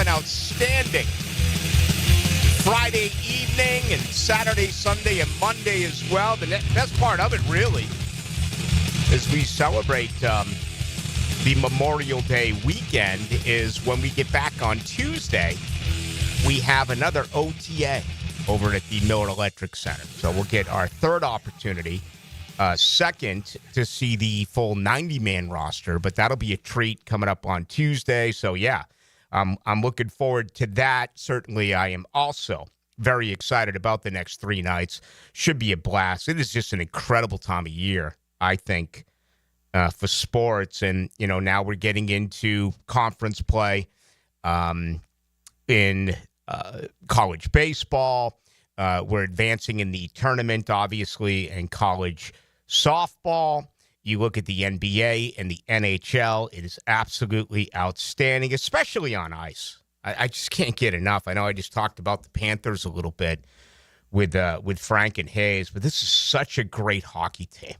an outstanding Friday evening and Saturday, Sunday, and Monday as well. The best part of it, really, as we celebrate the Memorial Day weekend, is when we get back on Tuesday, we have another OTA over at the Miller Electric Center. So we'll get our third opportunity, second, to see the full 90-man roster, but that'll be a treat coming up on Tuesday. So, yeah, I'm looking forward to that. Certainly, I am also very excited about the next 3 nights. Should be a blast. It is just an incredible time of year, I think, for sports. And, you know, now we're getting into conference play in college baseball. We're advancing in the tournament, obviously, and college softball. You look at the NBA and the NHL, it is absolutely outstanding, especially on ice. I just can't get enough. I know I just talked about the Panthers a little bit with Frank and Hayes, but this is such a great hockey team.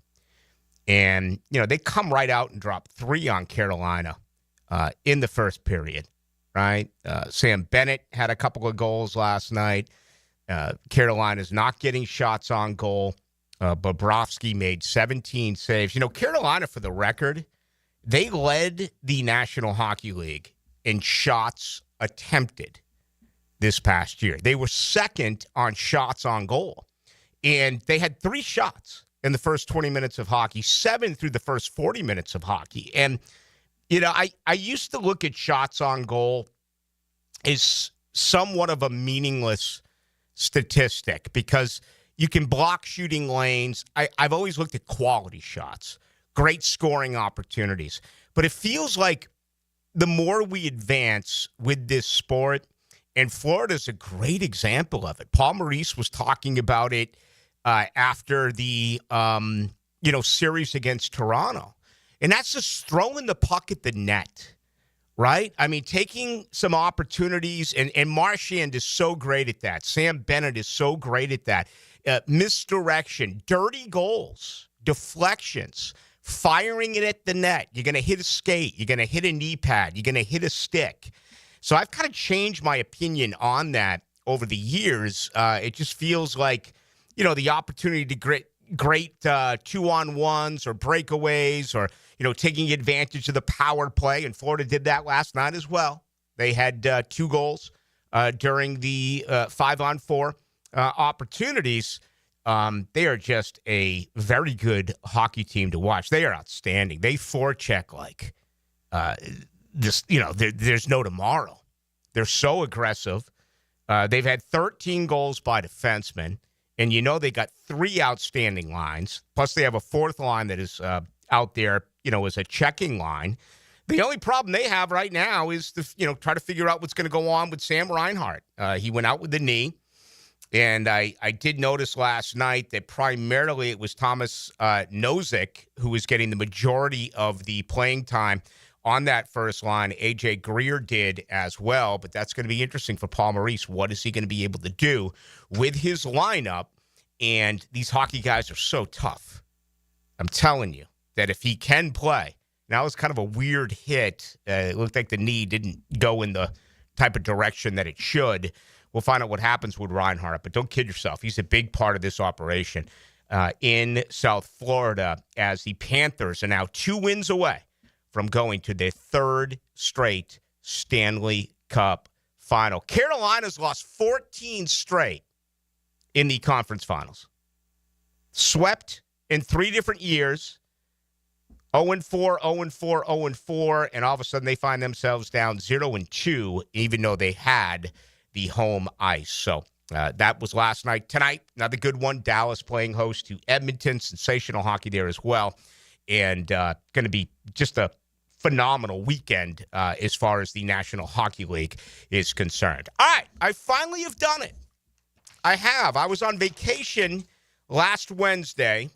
And, you know, they come right out and drop 3 on Carolina in the first period, right? Sam Bennett had a couple of goals last night. Carolina's not getting shots on goal. Bobrovsky made 17 saves. You know, Carolina, for the record, they led the National Hockey League in shots attempted this past year. They were second on shots on goal. And they had 3 shots in the first 20 minutes of hockey, 7 through the first 40 minutes of hockey. And, you know, I used to look at shots on goal as somewhat of a meaningless statistic because you can block shooting lanes. I've always looked at quality shots, great scoring opportunities. But it feels like the more we advance with this sport, and Florida's a great example of it. Paul Maurice was talking about it after the series against Toronto. And that's just throwing the puck at the net, right? I mean, taking some opportunities, and Marchand is so great at that. Sam Bennett is so great at that. Misdirection, dirty goals, deflections, firing it at the net. You're going to hit a skate. You're going to hit a knee pad. You're going to hit a stick. So I've kind of changed my opinion on that over the years. It just feels like, you know, the opportunity to great 2-on-1s or breakaways or, you know, taking advantage of the power play. And Florida did that last night as well. They had 2 goals during the 5-on-4 opportunities. They are just a very good hockey team to watch. They are outstanding. They forecheck like this. You know, there's no tomorrow. They're so aggressive. They've had 13 goals by defensemen, and you know they got 3 outstanding lines. Plus, they have a 4th line that is out there, you know, as a checking line. The only problem they have right now is to, try to figure out what's going to go on with Sam Reinhart. He went out with the knee. And I did notice last night that primarily it was Thomas Nozick who was getting the majority of the playing time on that first line. A.J. Greer did as well, but that's going to be interesting for Paul Maurice. What is he going to be able to do with his lineup? And these hockey guys are so tough. I'm telling you that if he can play, now it's kind of a weird hit. It looked like the knee didn't go in the type of direction that it should. We'll find out what happens with Reinhart, but don't kid yourself. He's a big part of this operation in South Florida as the Panthers are now 2 wins away from going to their 3rd straight Stanley Cup final. Carolina's lost 14 straight in the conference finals. Swept in 3 different years, 0-4, 0-4, 0-4, and all of a sudden they find themselves down 0-2, even though they had the home ice. So that was last night. Tonight, another good one. Dallas playing host to Edmonton. Sensational hockey there as well. And going to be just a phenomenal weekend as far as the National Hockey League is concerned. All right, I finally have done it. I have. I was on vacation last Wednesday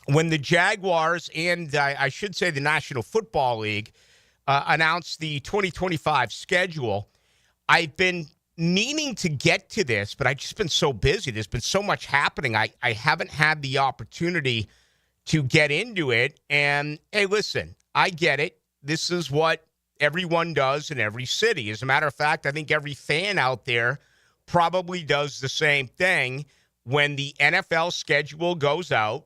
when the Jaguars and I should say the National Football League announced the 2025 schedule. I've been meaning to get to this, but I've just been so busy. There's been so much happening. I haven't had the opportunity to get into it. And, hey, listen, I get it. This is what Everyone does in every city. As a matter of fact, I think every fan out there probably does the same thing. When the NFL schedule goes out,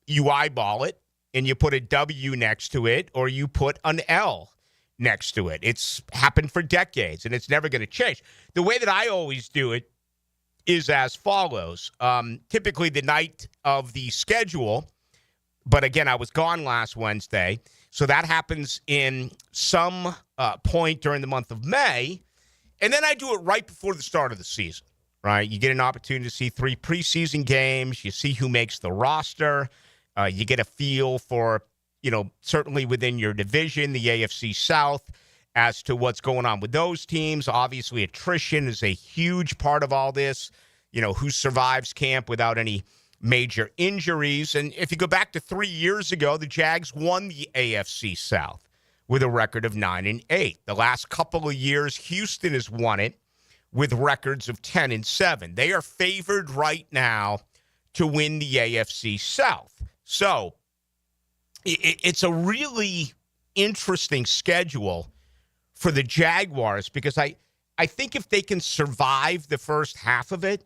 you eyeball it and you put a W next to it or you put an L next to it. It's happened for decades, and it's never going to change. The way that I always do it is as follows. Typically the night of the schedule, but again, I was gone last Wednesday, so that happens in some point during the month of May, and then I do it right before the start of the season, right? You get an opportunity to see 3 preseason games. You see who makes the roster. You get a feel for, certainly within your division, the AFC South, as to what's going on with those teams. Obviously, attrition is a huge part of all this. Who survives camp without any major injuries. And if you go back to 3 years ago, the Jags won the AFC South with a record of 9-8. The last couple of years, Houston has won it with records of 10-7. They are favored right now to win the AFC South. So it's a really interesting schedule for the Jaguars because I think if they can survive the first half of it,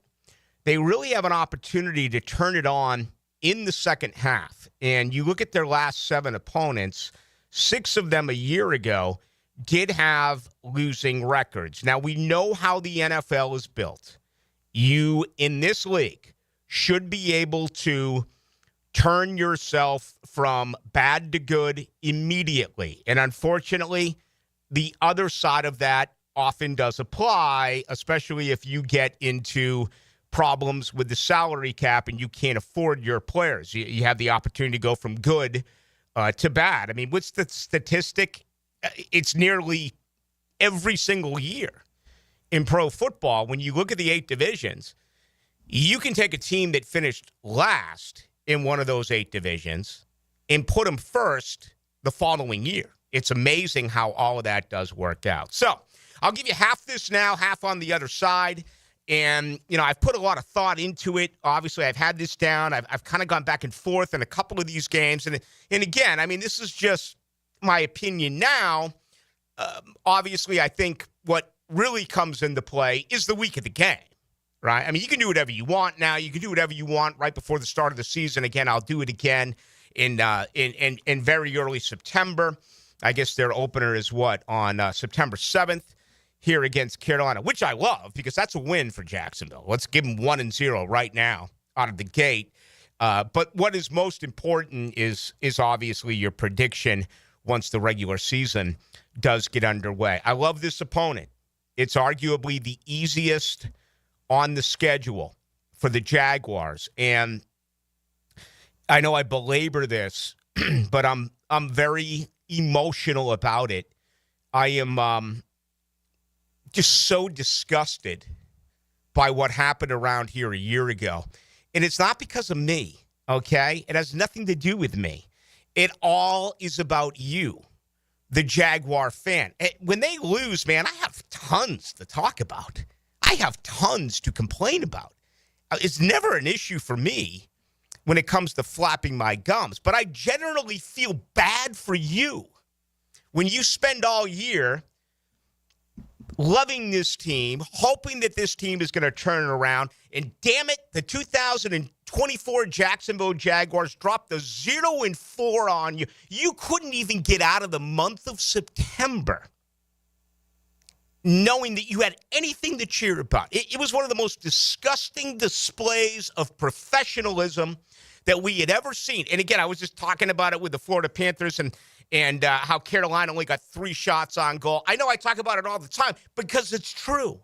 they really have an opportunity to turn it on in the second half. And you look at their last 7 opponents, 6 of them a year ago did have losing records. Now, we know how the NFL is built. You, in this league, should be able to turn yourself from bad to good immediately. And unfortunately, the other side of that often does apply, especially if you get into problems with the salary cap and you can't afford your players. You have the opportunity to go from good to bad. I mean, what's the statistic? It's nearly every single year in pro football. When you look at the 8 divisions, you can take a team that finished last in one of those 8 divisions and put them first the following year. It's amazing how all of that does work out. So I'll give you half this now, half on the other side. And, I've put a lot of thought into it. Obviously, I've had this down. I've kind of gone back and forth in a couple of these games. And again, I mean, this is just my opinion now. Obviously, I think what really comes into play is the week of the game, right? I mean, you can do whatever you want now. You can do whatever you want right before the start of the season. Again, I'll do it again in very early September. I guess their opener is on September 7th. Here against Carolina, which I love because that's a win for Jacksonville. Let's give them 1-0 right now out of the gate. But what is most important is obviously your prediction once the regular season does get underway. I love this opponent. It's arguably the easiest on the schedule for the Jaguars. And I know I belabor this, but I'm very emotional about it. I am just so disgusted by what happened around here a year ago. And it's not because of me, okay? It has nothing to do with me. It all is about you, the Jaguar fan. When they lose, man, I have tons to talk about. I have tons to complain about. It's never an issue for me when it comes to flapping my gums, but I generally feel bad for you when you spend all year loving this team, hoping that this team is going to turn it around. And damn it, the 2024 Jacksonville Jaguars dropped the 0-4 on you. You couldn't even get out of the month of September knowing that you had anything to cheer about. It was one of the most disgusting displays of professionalism that we had ever seen. And again, I was just talking about it with the Florida Panthers and how Carolina only got 3 shots on goal. I know I talk about it all the time because it's true.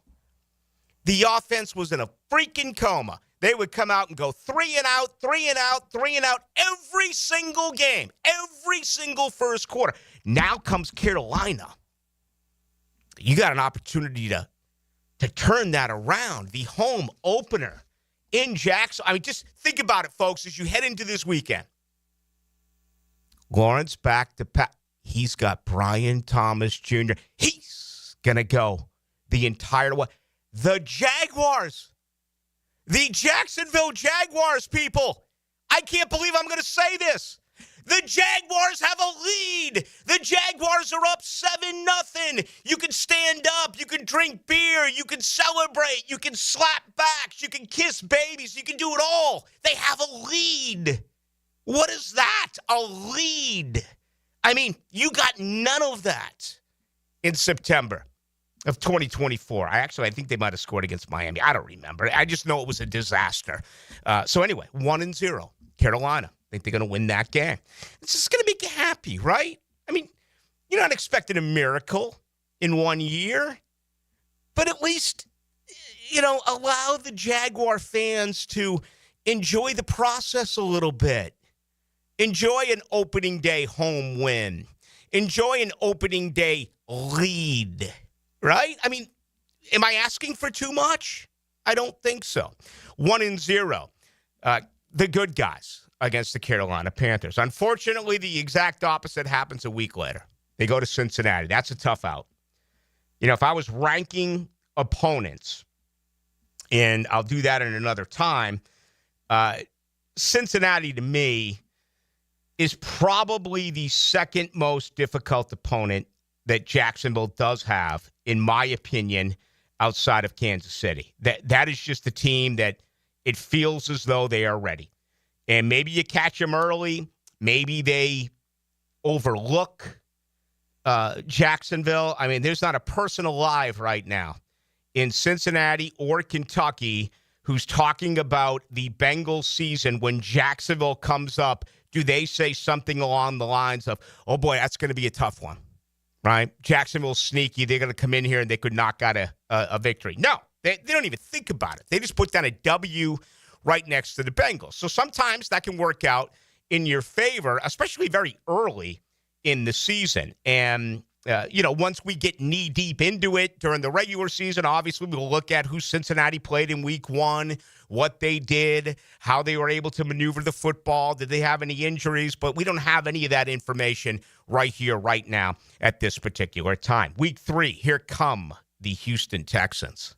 The offense was in a freaking coma. They would come out and go 3 and out, 3 and out, 3 and out every single game, every single first quarter. Now comes Carolina. You got an opportunity to turn that around. The home opener in Jacksonville. I mean, just think about it, folks, as you head into this weekend. Lawrence back to Pat. He's got Brian Thomas Jr. He's going to go the entire way. The Jaguars. The Jacksonville Jaguars, people. I can't believe I'm going to say this. The Jaguars have a lead. The Jaguars are up 7-0. You can stand up. You can drink beer. You can celebrate. You can slap backs. You can kiss babies. You can do it all. They have a lead. What is that? A lead. I mean, you got none of that in September of 2024. I think they might have scored against Miami. I don't remember. I just know it was a disaster. So anyway, 1-0. Carolina. I think they're going to win that game. It's just going to make you happy, right? I mean, you're not expecting a miracle in 1 year, but at least, allow the Jaguar fans to enjoy the process a little bit. Enjoy an opening day home win. Enjoy an opening day lead, right? I mean, am I asking for too much? I don't think so. 1-0. The good guys against the Carolina Panthers. Unfortunately, the exact opposite happens a week later. They go to Cincinnati. That's a tough out. If I was ranking opponents, and I'll do that in another time, Cincinnati to me is probably the second most difficult opponent that Jacksonville does have, in my opinion, outside of Kansas City. That is just a team that it feels as though they are ready. And maybe you catch them early. Maybe they overlook Jacksonville. I mean, there's not a person alive right now in Cincinnati or Kentucky who's talking about the Bengals season when Jacksonville comes up. Do they say something along the lines of, oh, boy, that's going to be a tough one, right? Jacksonville's sneaky. They're going to come in here and they could knock out a victory. No, they don't even think about it. They just put down a W right next to the Bengals. So sometimes that can work out in your favor, especially very early in the season. And, once we get knee-deep into it during the regular season, obviously we'll look at who Cincinnati played in week 1, what they did, how they were able to maneuver the football, did they have any injuries, but we don't have any of that information right here, right now, at this particular time. Week 3, here come the Houston Texans.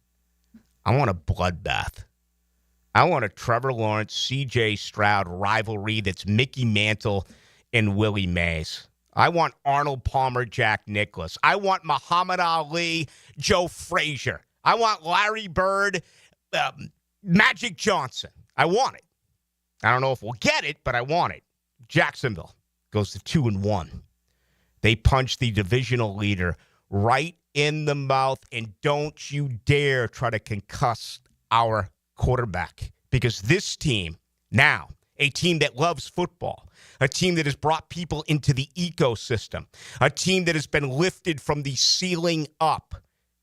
I want a bloodbath. I want a Trevor Lawrence, C.J. Stroud rivalry that's Mickey Mantle and Willie Mays. I want Arnold Palmer, Jack Nicklaus. I want Muhammad Ali, Joe Frazier. I want Larry Bird, Magic Johnson. I want it. I don't know if we'll get it, but I want it. Jacksonville goes to 2-1. They punch the divisional leader right in the mouth, and don't you dare try to concuss our quarterback, because this team now, a team that loves football, a team that has brought people into the ecosystem, a team that has been lifted from the ceiling up,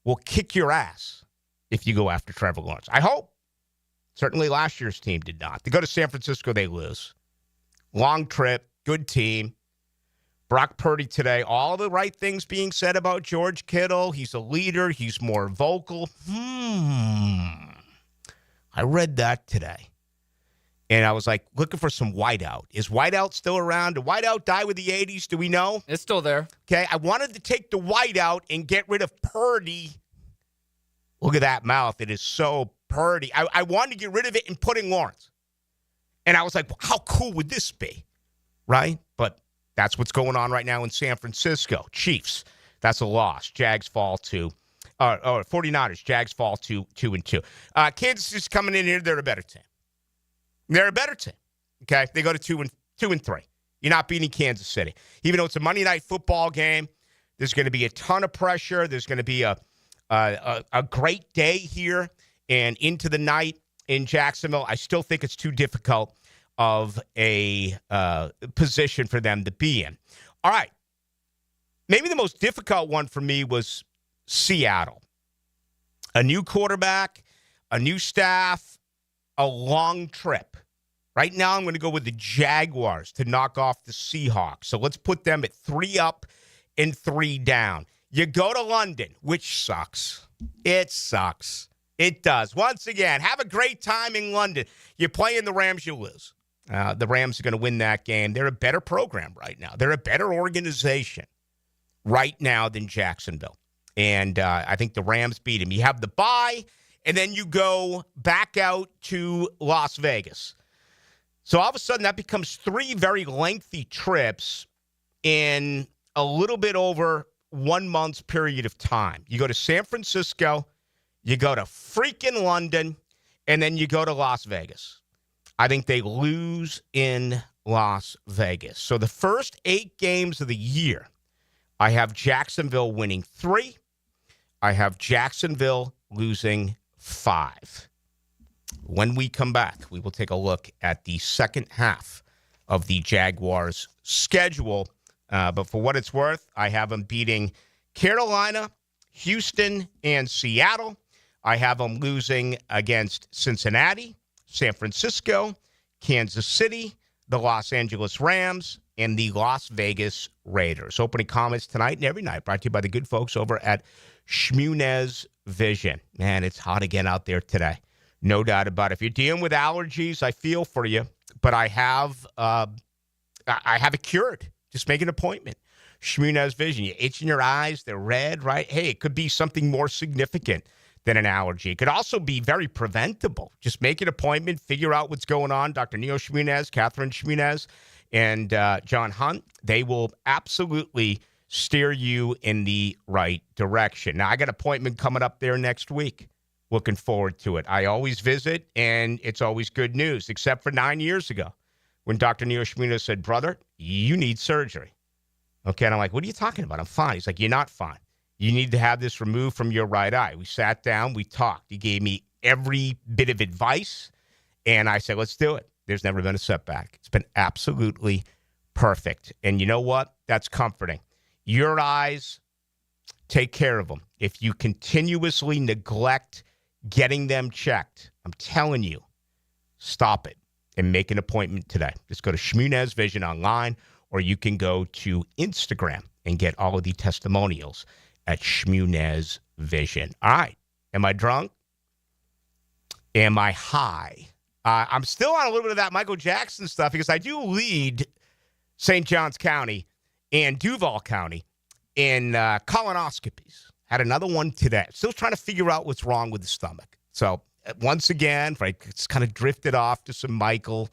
will kick your ass if you go after Trevor Lawrence. I hope. Certainly last year's team did not. They go to San Francisco, they lose. Long trip, good team. Brock Purdy today, all the right things being said about George Kittle. He's a leader. He's more vocal. I read that today. And I was like, looking for some whiteout. Is whiteout still around? Did whiteout die with the 80s? Do we know? It's still there. Okay, I wanted to take the whiteout and get rid of Purdy. Look at that mouth. It is so Purdy. I wanted to get rid of it and put in Lawrence. And I was like, well, how cool would this be? Right? But that's what's going on right now in San Francisco. Chiefs, that's a loss. Jags fall to 49ers. Jags fall to 2-2. Kansas is coming in here. They're a better team. They're a better team. Okay, they go to 2-3. You're not beating Kansas City, even though it's a Monday night football game. There's going to be a ton of pressure. There's going to be a great day here and into the night in Jacksonville. I still think it's too difficult of a position for them to be in. All right, maybe the most difficult one for me was Seattle. A new quarterback, a new staff, a long trip. Right now, I'm going to go with the Jaguars to knock off the Seahawks. So let's put them at 3 up and 3 down. You go to London, which sucks. It sucks. It does. Once again, have a great time in London. You're playing the Rams, you lose. The Rams are going to win that game. They're a better program right now. They're a better organization right now than Jacksonville. And I think the Rams beat him. You have the bye, and then you go back out to Las Vegas. So all of a sudden, that becomes 3 very lengthy trips in a little bit over 1 month's period of time. You go to San Francisco, you go to freaking London, and then you go to Las Vegas. I think they lose in Las Vegas. So the first 8 games of the year, I have Jacksonville winning 3. I have Jacksonville losing 5. When we come back, we will take a look at the second half of the Jaguars' schedule. But for what it's worth, I have them beating Carolina, Houston, and Seattle. I have them losing against Cincinnati, San Francisco, Kansas City, the Los Angeles Rams, and the Las Vegas Raiders. Opening comments tonight and every night brought to you by the good folks over at Shmunez Vision. Man, it's hot again out there today. No doubt about it. If you're dealing with allergies, I feel for you, but I have it cured. Just make an appointment. Shmunez Vision. You itch in your eyes, they're red, right? Hey, it could be something more significant than an allergy. It could also be very preventable. Just make an appointment, figure out what's going on. Dr. Neil Shmunez, Catherine Shmunez, and John Hunt, they will absolutely steer you in the right direction. Now, I got an appointment coming up there next week. Looking forward to it. I always visit, and it's always good news, except for 9 years ago when Dr. Neil Shmunez said, brother, you need surgery. Okay, and I'm like, what are you talking about? I'm fine. He's like, you're not fine. You need to have this removed from your right eye. We sat down, we talked. He gave me every bit of advice, and I said, let's do it. There's never been a setback. It's been absolutely perfect. And you know what? That's comforting. Your eyes, take care of them. If you continuously neglect getting them checked, I'm telling you, stop it and make an appointment today. Just go to Shmunez Vision online, or you can go to Instagram and get all of the testimonials at Shmunez Vision. All right. Am I drunk? Am I high? I'm still on a little bit of that Michael Jackson stuff because I do lead St. Johns County and Duval County in colonoscopies. Had another one today. Still trying to figure out what's wrong with the stomach. So once again, right, it's kind of drifted off to some Michael,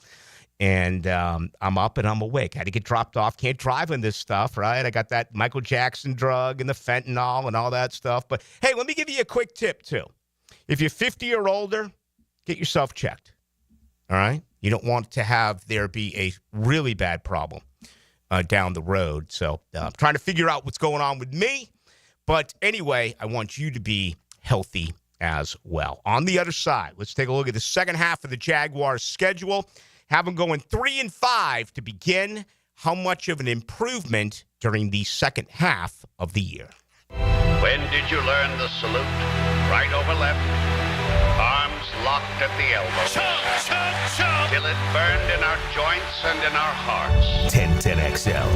and I'm up and I'm awake. Had to get dropped off. Can't drive in this stuff, right? I got that Michael Jackson drug and the fentanyl and all that stuff. But, hey, let me give you a quick tip, too. If you're 50 or older, get yourself checked, all right? You don't want to have there be a really bad problem down the road. So I'm trying to figure out what's going on with me. But anyway, I want you to be healthy as well. On the other side, let's take a look at the second half of the Jaguars' schedule. Have them going 3-5 to begin. How much of an improvement during the second half of the year? When did you learn the salute? Right over left. Arms locked at the elbow. Chop, chop, chop. Till it burned in our joints and in our hearts. 1010XL,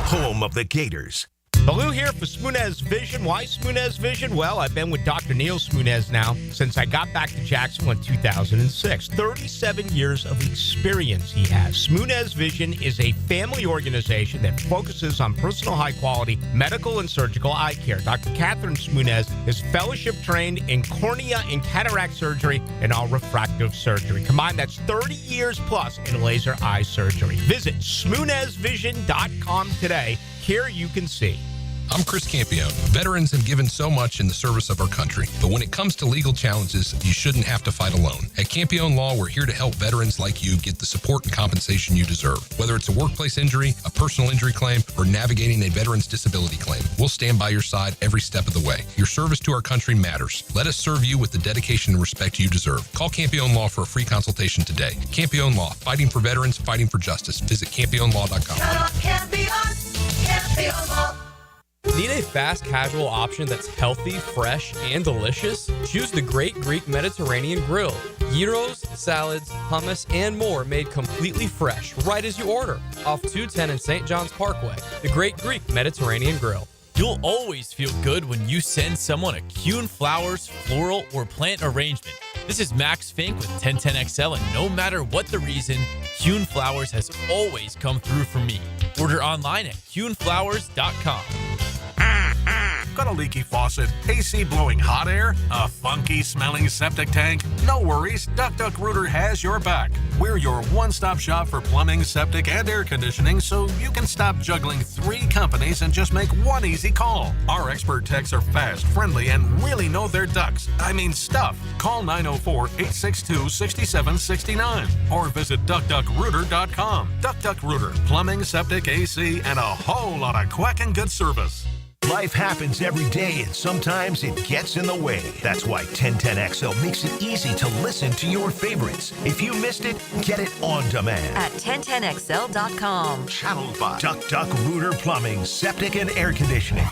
home of the Gators. Ballou here for Shmunez Vision. Why Shmunez Vision? Well, I've been with Dr. Neil Shmunez now since I got back to Jacksonville in 2006. 37 years of experience he has. Shmunez Vision is a family organization that focuses on personal high-quality medical and surgical eye care. Dr. Catherine Shmunez is fellowship-trained in cornea and cataract surgery and all refractive surgery. Combined, that's 30 years plus in laser eye surgery. Visit ShmunezVision.com today. Here you can see. I'm Chris Campione. Veterans have given so much in the service of our country, but when it comes to legal challenges, you shouldn't have to fight alone. At Campione Law, we're here to help veterans like you get the support and compensation you deserve. Whether it's a workplace injury, a personal injury claim, or navigating a veteran's disability claim, we'll stand by your side every step of the way. Your service to our country matters. Let us serve you with the dedication and respect you deserve. Call Campione Law for a free consultation today. Campione Law, fighting for veterans, fighting for justice. Visit CampioneLaw.com. Campione Law. Need a fast casual option that's healthy, fresh, and delicious? Choose the Great Greek Mediterranean Grill. Gyros, salads, hummus, and more made completely fresh right as you order. Off 210 and St. John's Parkway. The Great Greek Mediterranean Grill. You'll always feel good when you send someone a Kuhn Flowers floral or plant arrangement. This is Max Fink with 1010XL, and no matter what the reason, Kuhn Flowers has always come through for me. Order online at KuhnFlowers.com. Got a leaky faucet, AC blowing hot air, a funky smelling septic tank? No worries, Duck Rooter has your back. We're your one-stop shop for plumbing, septic, and air conditioning, so you can stop juggling 3 companies and just make one easy call. Our expert techs are fast, friendly, and really know their ducks. I mean stuff. Call 904-862-6769 or visit DuckDuckRooter.com. Duck Rooter, plumbing, septic, AC, and a whole lot of quacking good service. Life happens every day, and sometimes it gets in the way. That's why 1010XL makes it easy to listen to your favorites. If you missed it, get it on demand at 1010XL.com. Channeled by Duck Rooter Plumbing, Septic, and Air Conditioning.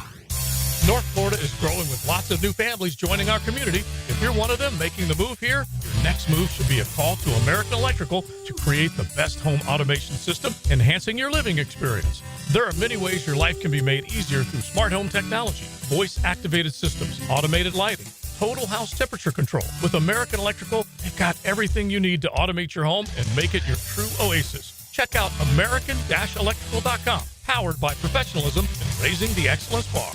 North Florida is growing with lots of new families joining our community. If you're one of them making the move here, your next move should be a call to American Electrical to create the best home automation system, enhancing your living experience. There are many ways your life can be made easier through smart home technology, voice-activated systems, automated lighting, total house temperature control. With American Electrical, they've got everything you need to automate your home and make it your true oasis. Check out American-Electrical.com, powered by professionalism and raising the excellence bar.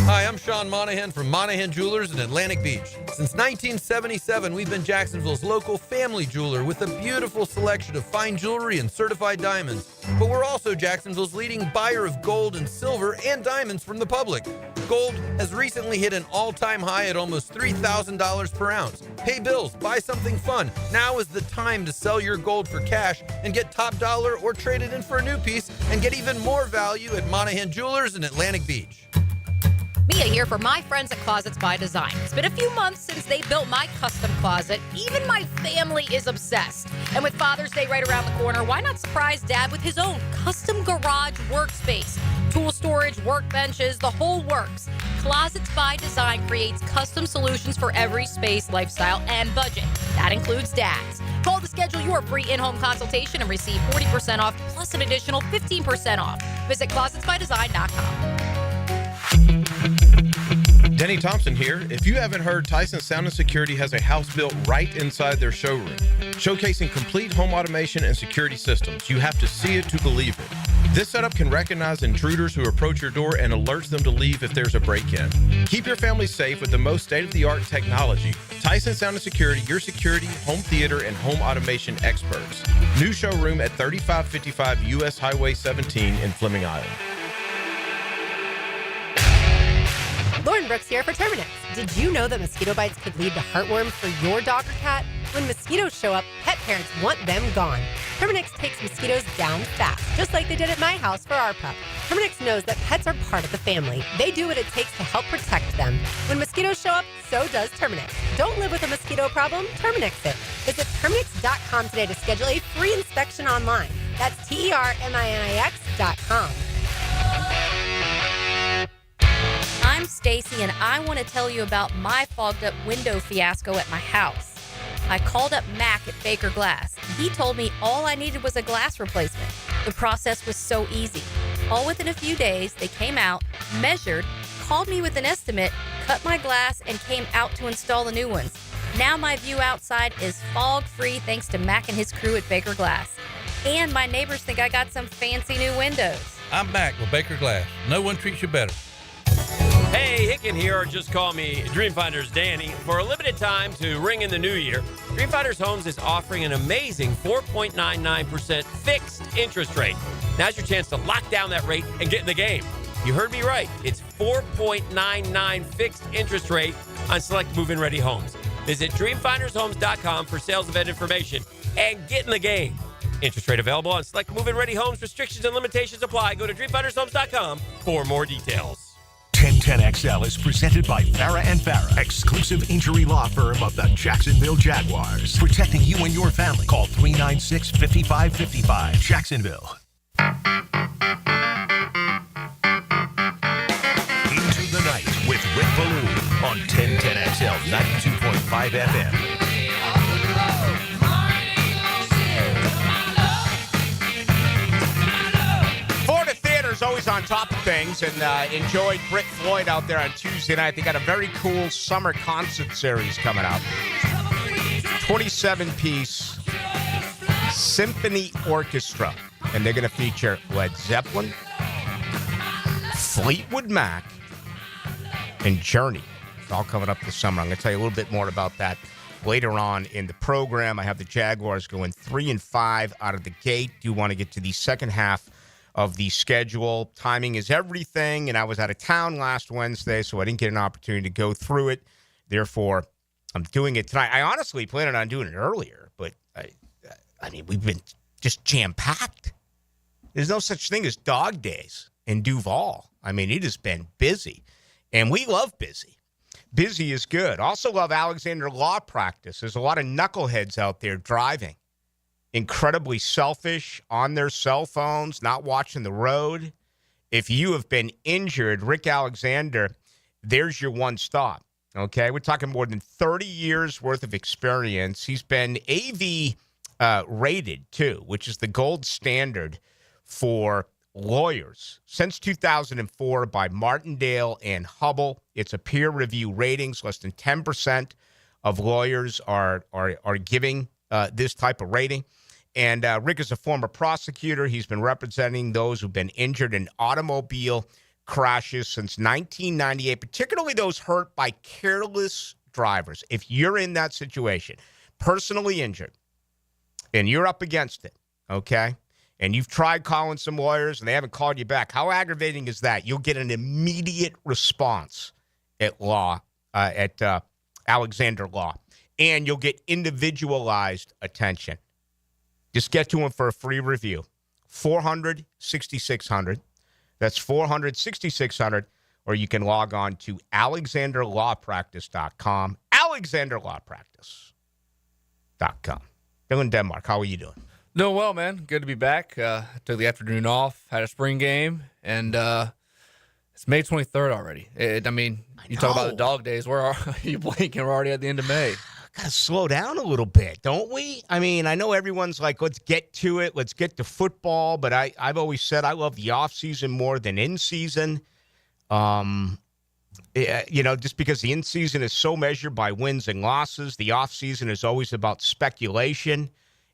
Hi, I'm Sean Monahan from Monahan Jewelers in Atlantic Beach. Since 1977, we've been Jacksonville's local family jeweler with a beautiful selection of fine jewelry and certified diamonds. But we're also Jacksonville's leading buyer of gold and silver and diamonds from the public. Gold has recently hit an all-time high at almost $3,000 per ounce. Pay bills, buy something fun. Now is the time to sell your gold for cash and get top dollar or trade it in for a new piece and get even more value at Monahan Jewelers in Atlantic Beach. Mia here for my friends at Closets by Design. It's been a few months since they built my custom closet. Even my family is obsessed. And with Father's Day right around the corner, why not surprise Dad with his own custom garage workspace? Tool storage, workbenches, the whole works. Closets by Design creates custom solutions for every space, lifestyle, and budget. That includes Dad's. Call to schedule your free in-home consultation and receive 40% off plus an additional 15% off. Visit closetsbydesign.com. Denny Thompson here. If you haven't heard, Tyson Sound & Security has a house built right inside their showroom, showcasing complete home automation and security systems. You have to see it to believe it. This setup can recognize intruders who approach your door and alerts them to leave if there's a break-in. Keep your family safe with the most state-of-the-art technology. Tyson Sound & Security, your security, home theater, and home automation experts. New showroom at 3555 U.S. Highway 17 in Fleming Island. Lauren Brooks here for Terminix. Did you know that mosquito bites could lead to heartworm for your dog or cat? When mosquitoes show up, pet parents want them gone. Terminix takes mosquitoes down fast, just like they did at my house for our pup. Terminix knows that pets are part of the family. They do what it takes to help protect them. When mosquitoes show up, so does Terminix. Don't live with a mosquito problem, Terminix it. Visit Terminix.com today to schedule a free inspection online. That's TERMINIX.com. I'm Stacy, and I want to tell you about my fogged up window fiasco at my house. I called up Mac at Baker Glass. He told me all I needed was a glass replacement. The process was so easy. All within a few days, they came out, measured, called me with an estimate, cut my glass, and came out to install the new ones. Now my view outside is fog-free thanks to Mac and his crew at Baker Glass. And my neighbors think I got some fancy new windows. I'm Mac with Baker Glass. No one treats you better. Hey, Hicken here, or just call me Dreamfinders Danny. For a limited time to ring in the new year, Dreamfinders Homes is offering an amazing 4.99% fixed interest rate. Now's your chance to lock down that rate and get in the game. You heard me right. It's 4.99 fixed interest rate on select move-in ready homes. Visit dreamfindershomes.com for sales event information and get in the game. Interest rate available on select move-in ready homes. Restrictions and limitations apply. Go to dreamfindershomes.com for more details. 1010XL is presented by Farah & Farah, exclusive injury law firm of the Jacksonville Jaguars. Protecting you and your family. Call 396-5555. Jacksonville. Into the Night with Rick Ballou on 1010XL 92.5 FM. Always on top of things, and enjoyed Brick Floyd out there on Tuesday night. They got a very cool summer concert series coming out. 27-piece symphony orchestra, and they're going to feature Led Zeppelin, Fleetwood Mac, and Journey. It's all coming up this summer. I'm going to tell you a little bit more about that later on in the program. I have the Jaguars going 3-5 out of the gate. Do want to get to the second half of the schedule. Timing is everything, and I was out of town last Wednesday, so I didn't get an opportunity to go through it. Therefore, I'm doing it tonight. I honestly planned on doing it earlier, but I mean, we've been just jam-packed. There's no such thing as dog days in Duval. I mean, it has been busy, and we love busy. Busy is good. Also love Alexander Law Practice. There's a lot of knuckleheads out there driving. Incredibly selfish, on their cell phones, not watching the road. If you have been injured, Rick Alexander, there's your one stop. Okay, we're talking more than 30 years worth of experience. He's been AV rated too, which is the gold standard for lawyers since 2004 by Martindale and Hubble. It's a peer review ratings. Less than 10% of lawyers are giving this type of rating. And Rick is a former prosecutor. He's been representing those who've been injured in automobile crashes since 1998, particularly those hurt by careless drivers. If you're in that situation, personally injured, and you're up against it, okay, and you've tried calling some lawyers and they haven't called you back, how aggravating is that? You'll get an immediate response at Alexander Law, and you'll get individualized attention. Just get to him for a free review. 400-6600. That's 400-6600. Or you can log on to alexanderlawpractice.com. alexanderlawpractice.com. Bill in Denmark, how are you doing? Doing well, man. Good to be back. Took the afternoon off, had a spring game, and it's May 23rd already. You talk about the dog days. Where are you blinking? We're already at the end of May. Got to slow down a little bit, don't we? I mean, I know everyone's like, let's get to it. Let's get to football. But I've always said I love the offseason more than in-season. Just because the in-season is so measured by wins and losses, the off-season is always about speculation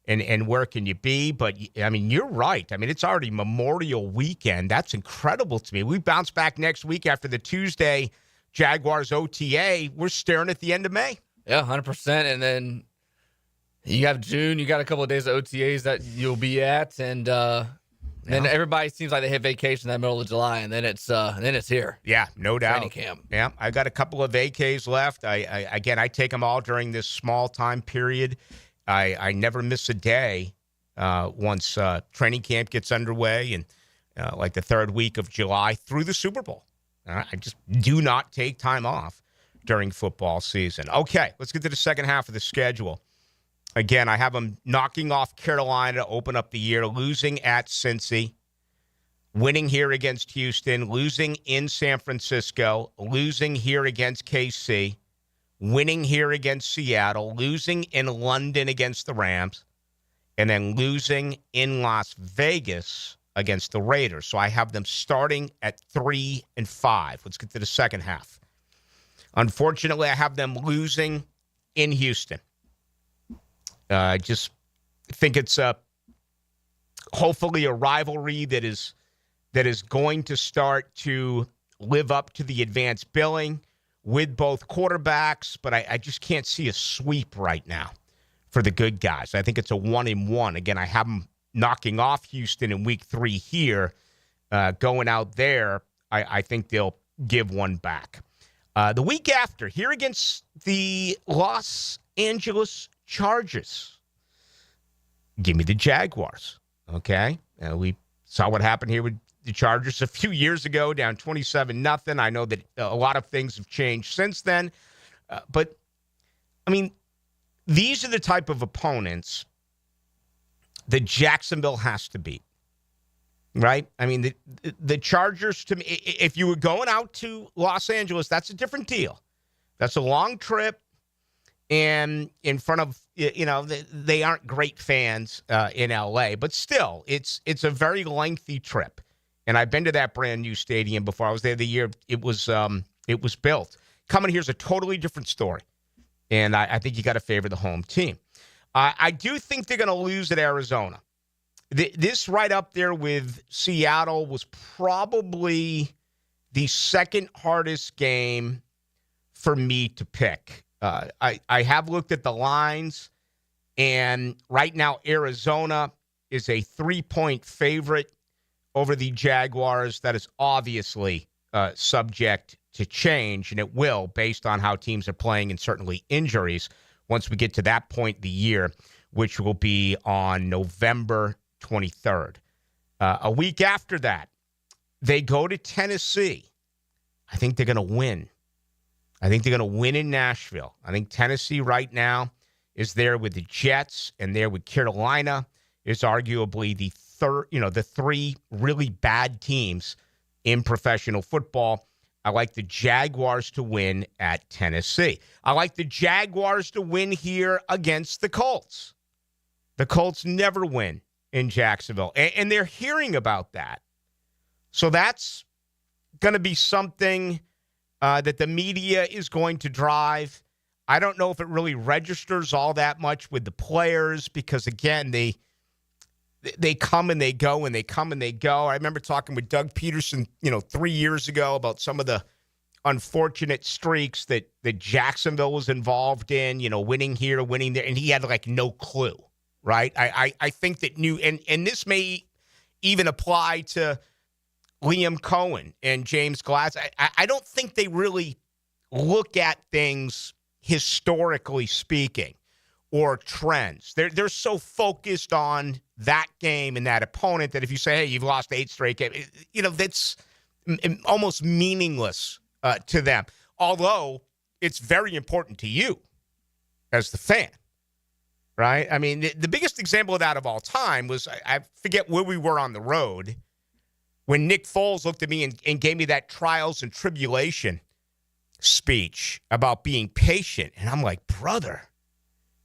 and where can you be. But, I mean, you're right. I mean, it's already Memorial Weekend. That's incredible to me. We bounce back next week after the Tuesday Jaguars OTA. We're staring at the end of May. Yeah, 100%. And then you have June. You got a couple of days of OTAs that you'll be at. And then everybody seems like they hit vacation in the middle of July, and then it's here. Yeah, no doubt. Training camp. Yeah, I got a couple of vacays left. I take them all during this small time period. I never miss a day once training camp gets underway, and like the third week of July through the Super Bowl. I just do not take time off during football season. Okay, let's get to the second half of the schedule. Again, I have them knocking off Carolina to open up the year, losing at Cincy, winning here against Houston, losing in San Francisco, losing here against KC, winning here against Seattle, losing in London against the Rams, and then losing in Las Vegas against the Raiders. So I have them starting at 3-5. Let's get to the second half. Unfortunately, I have them losing in Houston. I just think it's hopefully a rivalry that is going to start to live up to the advanced billing with both quarterbacks, but I just can't see a sweep right now for the good guys. I think it's a 1-1. Again, I have them knocking off Houston in week 3 here. Going out there, I think they'll give one back. The week after, here against the Los Angeles Chargers. Give me the Jaguars, okay? We saw what happened here with the Chargers a few years ago, down 27-0. I know that a lot of things have changed since then. But, I mean, these are the type of opponents that Jacksonville has to beat, right? I mean, the Chargers, to me, if you were going out to Los Angeles, that's a different deal. That's a long trip. And in front of, they aren't great fans in L.A., but still, it's a very lengthy trip. And I've been to that brand new stadium before. I was there the year it was built. Coming here is a totally different story. And I think you got to favor the home team. I do think they're going to lose at Arizona. This right up there with Seattle was probably the second hardest game for me to pick. I have looked at the lines, and right now Arizona is a 3-point favorite over the Jaguars. That is obviously subject to change, and it will based on how teams are playing and certainly injuries once we get to that point of the year, which will be on November 23rd. A week after that, they go to Tennessee. I think they're going to win. I think they're going to win in Nashville. I think Tennessee right now is there with the Jets and there with Carolina is arguably the three really bad teams in professional football. I like the Jaguars to win at Tennessee. I like the Jaguars to win here against the Colts. The Colts never win in Jacksonville, and they're hearing about that. So that's going to be something that the media is going to drive. I don't know if it really registers all that much with the players because, again, they come and they go and they come and they go. I remember talking with Doug Peterson, 3 years ago about some of the unfortunate streaks that Jacksonville was involved in, winning here, winning there, and he had no clue, right? I think that and this may even apply to Liam Cohen and James Glass. I don't think they really look at things historically speaking or trends. They're so focused on that game and that opponent that if you say, hey, you've lost 8 straight games, that's almost meaningless to them. Although it's very important to you as the fan, right? I mean, the biggest example of that of all time was, I forget where we were on the road, when Nick Foles looked at me and gave me that trials and tribulation speech about being patient. And I'm like, brother,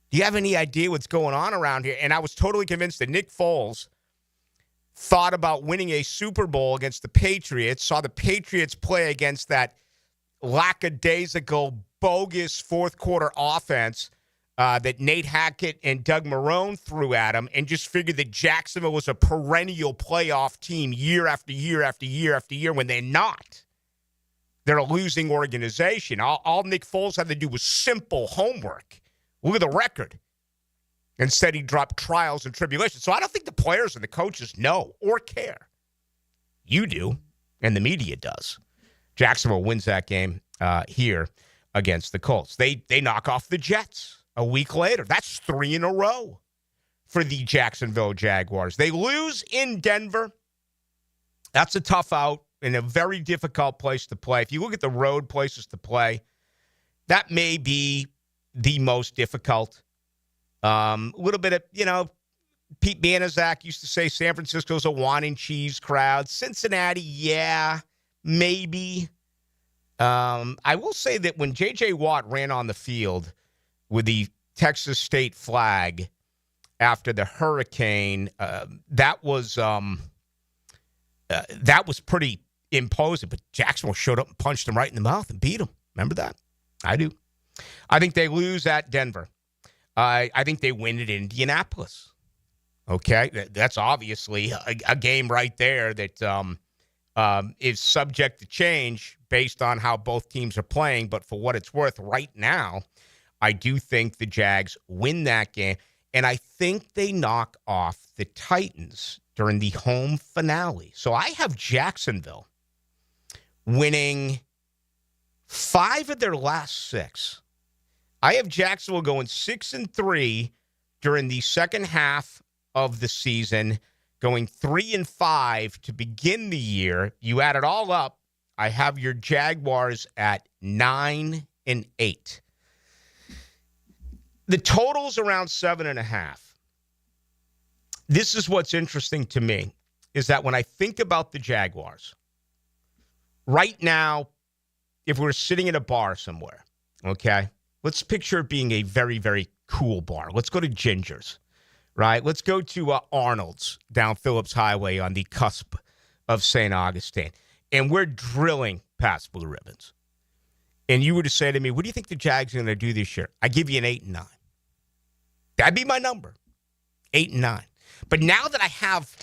do you have any idea what's going on around here? And I was totally convinced that Nick Foles thought about winning a Super Bowl against the Patriots, saw the Patriots play against that lackadaisical, bogus fourth-quarter offense that Nate Hackett and Doug Marrone threw at him, and just figured that Jacksonville was a perennial playoff team year after year after year after year when they're not. They're a losing organization. All Nick Foles had to do was simple homework. Look at the record. Instead, he dropped trials and tribulations. So I don't think the players and the coaches know or care. You do, and the media does. Jacksonville wins that game here against the Colts. They knock off the Jets a week later. That's 3 in a row for the Jacksonville Jaguars. They lose in Denver. That's a tough out and a very difficult place to play. If you look at the road places to play, that may be the most difficult. A little bit of, Pete Banaszak used to say San Francisco's a wine and cheese crowd. Cincinnati, yeah, maybe. I will say that when J.J. Watt ran on the field with the Texas state flag after the hurricane, that was pretty imposing. But Jacksonville showed up and punched him right in the mouth and beat him. Remember that? I do. I think they lose at Denver. I think they win at Indianapolis. Okay? That's obviously a game right there that is subject to change based on how both teams are playing. But for what it's worth, right now, I do think the Jags win that game. And I think they knock off the Titans during the home finale. So I have Jacksonville winning 5 of their last 6. I have Jacksonville going 6-3 during the second half of the season, going 3-5 to begin the year. You add it all up, I have your Jaguars at 9-8. The total's around 7.5. This is what's interesting to me, is that when I think about the Jaguars, right now, if we're sitting in a bar somewhere, okay, let's picture it being a very, very cool bar. Let's go to Ginger's, right? Let's go to Arnold's down Phillips Highway on the cusp of St. Augustine. And we're drilling past Blue Ribbons. And you were to say to me, what do you think the Jags are going to do this year? I give you an 8-9. That'd be my number, 8-9. But now that I have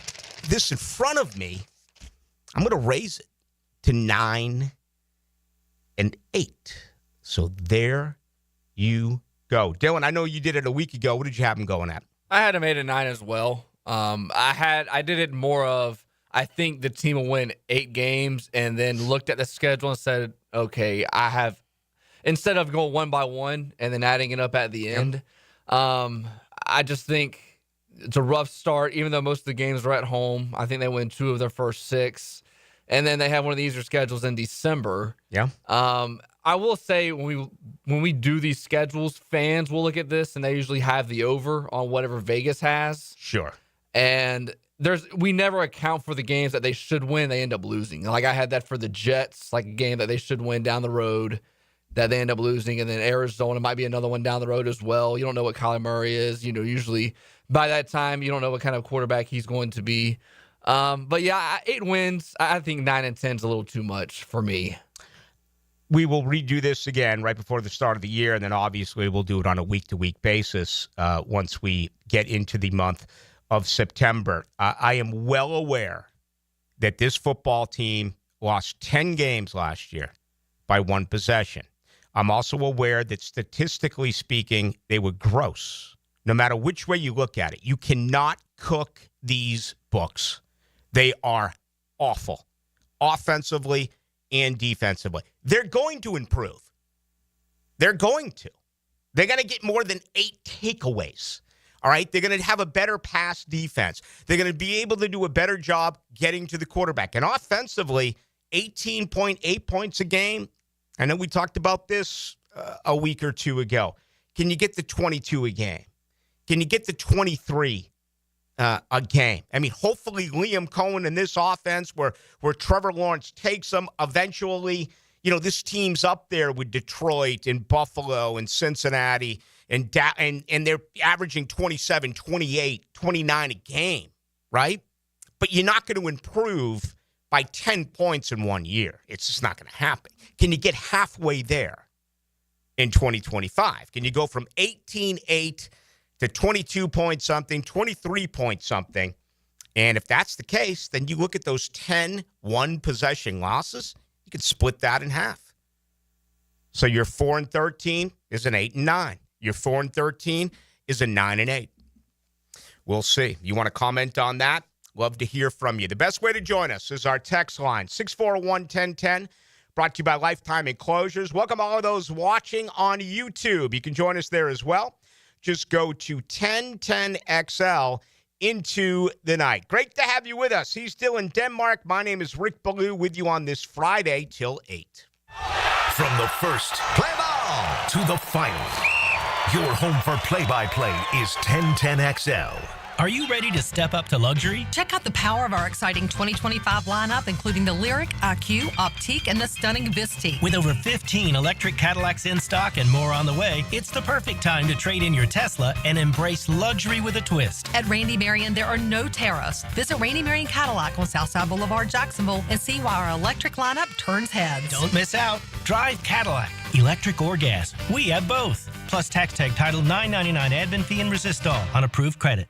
this in front of me, I'm going to raise it to 9-8. So there you go. Dylan, I know you did it a week ago. What did you have them going at? I had him 8-9 as well. I did it more of, I think the team will win 8 games, and then looked at the schedule and said, okay, instead of going one by one and then adding it up at the end, I just think it's a rough start, even though most of the games are at home. I think they win 2 of their first 6, and then they have one of the easier schedules in December. Yeah. I will say when we do these schedules, fans will look at this, and they usually have the over on whatever Vegas has. Sure. And we never account for the games that they should win, they end up losing. Like I had that for the Jets, like a game that they should win down the road that they end up losing. And then Arizona might be another one down the road as well. You don't know what Kyler Murray is. Usually by that time, you don't know what kind of quarterback he's going to be. But yeah, 8 wins. I think 9 and 10 is a little too much for me. We will redo this again right before the start of the year, and then obviously we'll do it on a week-to-week basis once we get into the month of September. I am well aware that this football team lost 10 games last year by 1 possession. I'm also aware that statistically speaking, they were gross. No matter which way you look at it, you cannot cook these books. They are awful, offensively and defensively. They're going to improve. They're going to. They're going to get more than 8 takeaways. All right? They're going to have a better pass defense. They're going to be able to do a better job getting to the quarterback. And offensively, 18.8 points a game. I know we talked about this a week or two ago. Can you get the 22 a game? Can you get the 23 a game? I mean, hopefully Liam Cohen in this offense where Trevor Lawrence takes them eventually, this team's up there with Detroit and Buffalo and Cincinnati, and they're averaging 27, 28, 29 a game, right? But you're not going to improve by 10 points in 1 year. It's just not going to happen. Can you get halfway there in 2025? Can you go from 18-8 to 22 point something, 23 point something? And if that's the case, then you look at those 10 one-possession losses, you could split that in half. So your 4-13 is an 8-9. Your 4-13 is a 9-8. We'll see. You want to comment on that? Love to hear from you. The best way to join us is our text line, 641-1010, brought to you by Lifetime Enclosures. Welcome all of those watching on YouTube. You can join us there as well. Just go to 1010XL into the night. Great to have you with us. He's still in Denmark. My name is Rick Ballou with you on this Friday till 8. From the first play ball to the final, your home for play-by-play is 1010XL. Are you ready to step up to luxury? Check out the power of our exciting 2025 lineup, including the Lyric, IQ, Optique, and the stunning Visti. With over 15 electric Cadillacs in stock and more on the way, it's the perfect time to trade in your Tesla and embrace luxury with a twist. At Randy Marion, there are no tariffs. Visit Randy Marion Cadillac on Southside Boulevard, Jacksonville, and see why our electric lineup turns heads. Don't miss out. Drive Cadillac, electric or gas. We have both. Plus tax tag title $9.99 admin fee and resist all on approved credit.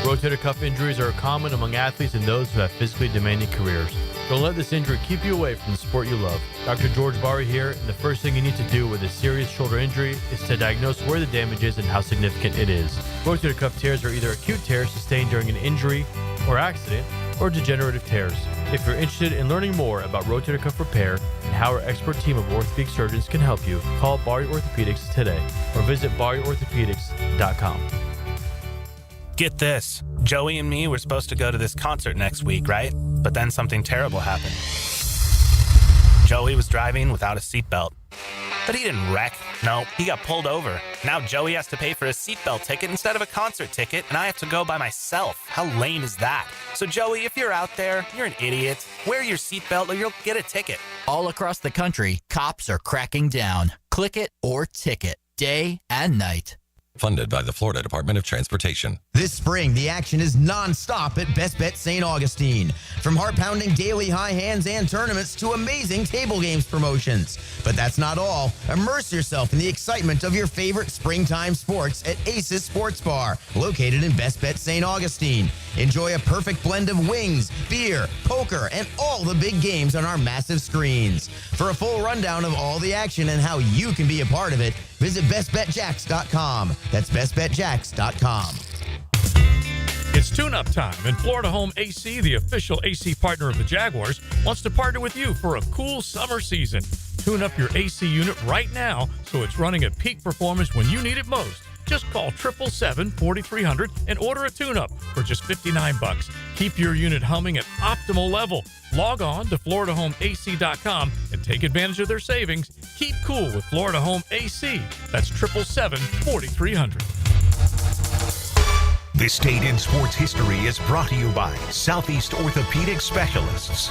Rotator cuff injuries are common among athletes and those who have physically demanding careers. Don't let this injury keep you away from the sport you love. Dr. George Barry here, and the first thing you need to do with a serious shoulder injury is to diagnose where the damage is and how significant it is. Rotator cuff tears are either acute tears sustained during an injury or accident, or degenerative tears. If you're interested in learning more about rotator cuff repair and how our expert team of orthopedic surgeons can help you, call Barry Orthopedics today or visit barryorthopedics.com. Get this. Joey and me were supposed to go to this concert next week, right? But then something terrible happened. Joey was driving without a seatbelt. But he didn't wreck. No, he got pulled over. Now Joey has to pay for a seatbelt ticket instead of a concert ticket, and I have to go by myself. How lame is that? So Joey, if you're out there, you're an idiot. Wear your seatbelt or you'll get a ticket. All across the country, cops are cracking down. Click it or ticket, day and night. Funded by the Florida Department of Transportation. This spring, the action is non-stop at Best Bet St. Augustine. From heart-pounding daily high hands and tournaments to amazing table games promotions. But that's not all. Immerse yourself in the excitement of your favorite springtime sports at Aces Sports Bar, located in Best Bet St. Augustine. Enjoy a perfect blend of wings, beer, poker, and all the big games on our massive screens. For a full rundown of all the action and how you can be a part of it, visit bestbetjacks.com. That's bestbetjacks.com. It's tune-up time, and Florida Home AC, the official AC partner of the Jaguars, wants to partner with you for a cool summer season. Tune up your AC unit right now so it's running at peak performance when you need it most. Just call 777-4300 and order a tune-up for just $59. Keep your unit humming at optimal level. Log on to FloridaHomeAC.com and take advantage of their savings. Keep cool with Florida Home AC. That's 777-4300. This date in sports history is brought to you by Southeast Orthopedic Specialists.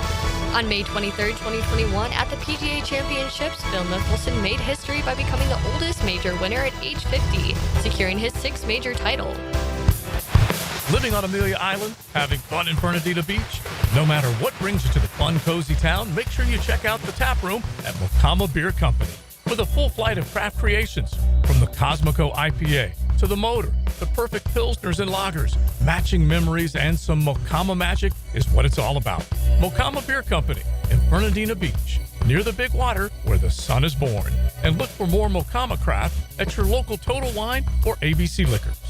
On May 23, 2021, at the PGA Championships, Phil Mickelson made history by becoming the oldest major winner at age 50, securing his 6th major title. Living on Amelia Island, having fun in Fernandina Beach? No matter what brings you to the fun, cozy town, make sure you check out the tap room at Mocama Beer Company. With a full flight of craft creations, from the Cosmico IPA to the Motor, the perfect pilsners and lagers, matching memories and some Mocama magic is what it's all about. Mocama Beer Company in Fernandina Beach, near the big water where the sun is born. And look for more Mocama craft at your local Total Wine or ABC Liquors.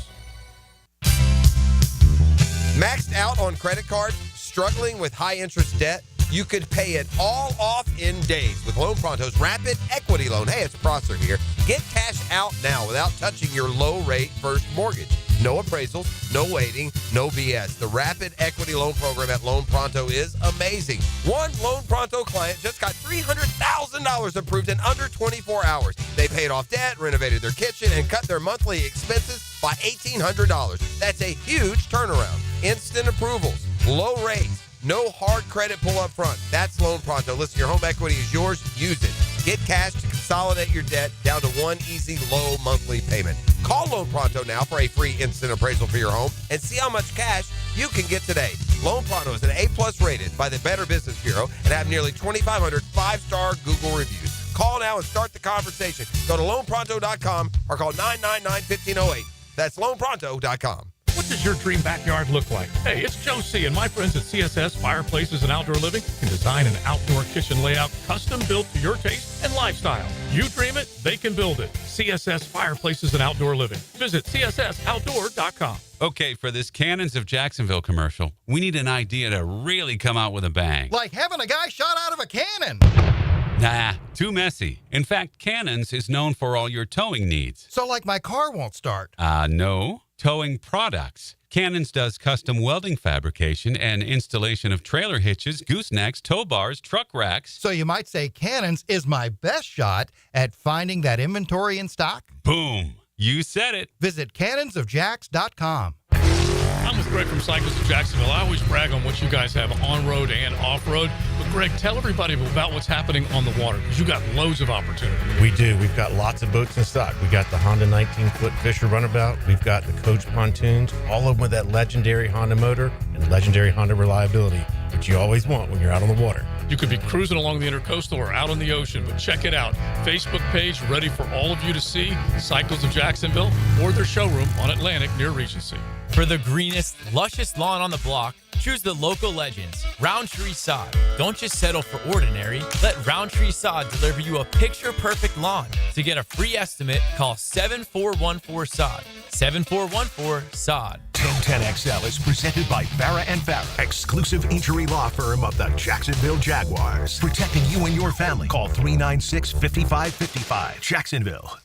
Maxed out on credit cards, struggling with high interest debt? You could pay it all off in days with Loan Pronto's Rapid Equity Loan. Hey, it's Prosser here. Get cash out now without touching your low-rate first mortgage. No appraisals, no waiting, no BS. The Rapid Equity Loan Program at Loan Pronto is amazing. One Loan Pronto client just got $300,000 approved in under 24 hours. They paid off debt, renovated their kitchen, and cut their monthly expenses by $1,800. That's a huge turnaround. Instant approvals, low rates, no hard credit pull up front. That's Loan Pronto. Listen, your home equity is yours. Use it. Get cash to consolidate your debt down to one easy, low monthly payment. Call Loan Pronto now for a free instant appraisal for your home and see how much cash you can get today. Loan Pronto is an A+ rated by the Better Business Bureau and have nearly 2,500 5-star Google reviews. Call now and start the conversation. Go to loanpronto.com or call 999-1508. That's loanpronto.com. What does your dream backyard look like? Hey, it's Joe C. and my friends at CSS Fireplaces and Outdoor Living can design an outdoor kitchen layout custom built to your taste and lifestyle. You dream it, they can build it. CSS Fireplaces and Outdoor Living. Visit CSSOutdoor.com. Okay, for this Cannons of Jacksonville commercial, we need an idea to really come out with a bang. Like having a guy shot out of a cannon. Nah, too messy. In fact, Cannons is known for all your towing needs. So like my car won't start. No. Towing products. Cannons does custom welding fabrication and installation of trailer hitches, goosenecks, tow bars, truck racks. So you might say Cannons is my best shot at finding that inventory in stock? Boom. You said it. Visit cannonsofjacks.com. I'm with Greg from Cycles of Jacksonville. I always brag on what you guys have on-road and off-road. But Greg, tell everybody about what's happening on the water, because you got loads of opportunity. We do. We've got lots of boats in stock. We got the Honda 19-foot Fisher Runabout. We've got the Coach pontoons, all of them with that legendary Honda motor and legendary Honda reliability, which you always want when you're out on the water. You could be cruising along the Intercoastal or out on the ocean, but check it out. Facebook page ready for all of you to see. Cycles of Jacksonville or their showroom on Atlantic near Regency. For the greenest, luscious lawn on the block, choose the local legends, Roundtree Sod. Don't just settle for ordinary. Let Roundtree Sod deliver you a picture-perfect lawn. To get a free estimate, call 7414-SOD. 7414-SOD. 1010XL is presented by Farah & Farah, exclusive injury law firm of the Jacksonville Jaguars. Protecting you and your family. Call 396-5555. Jacksonville.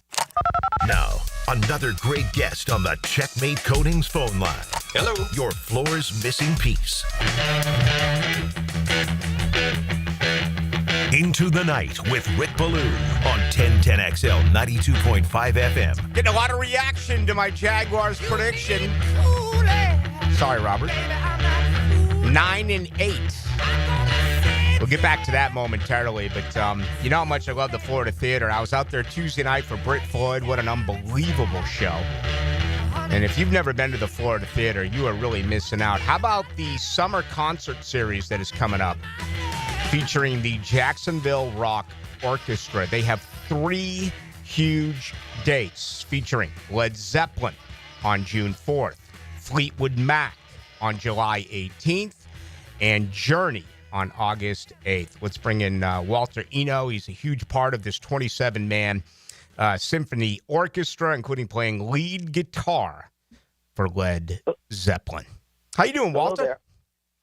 Now, another great guest on the Checkmate Coatings phone line. Hello. Your floor's missing piece. Into the Night with Rick Ballou on 1010XL 92.5 FM. Getting a lot of reaction to my Jaguars prediction. Sorry, Robert. 9-8. We'll get back to that momentarily, but you know how much I love the Florida Theater. I was out there Tuesday night for Brit Floyd. What an unbelievable show. And if you've never been to the Florida Theater, you are really missing out. How about the summer concert series that is coming up featuring the Jacksonville Rock Orchestra? They have 3 huge dates featuring Led Zeppelin on June 4th, Fleetwood Mac on July 18th, and Journey on August 8th. Let's bring in Walter Eno. He's a huge part of this 27-man symphony orchestra, including playing lead guitar for Led Zeppelin. How you doing, Walter? Hello there.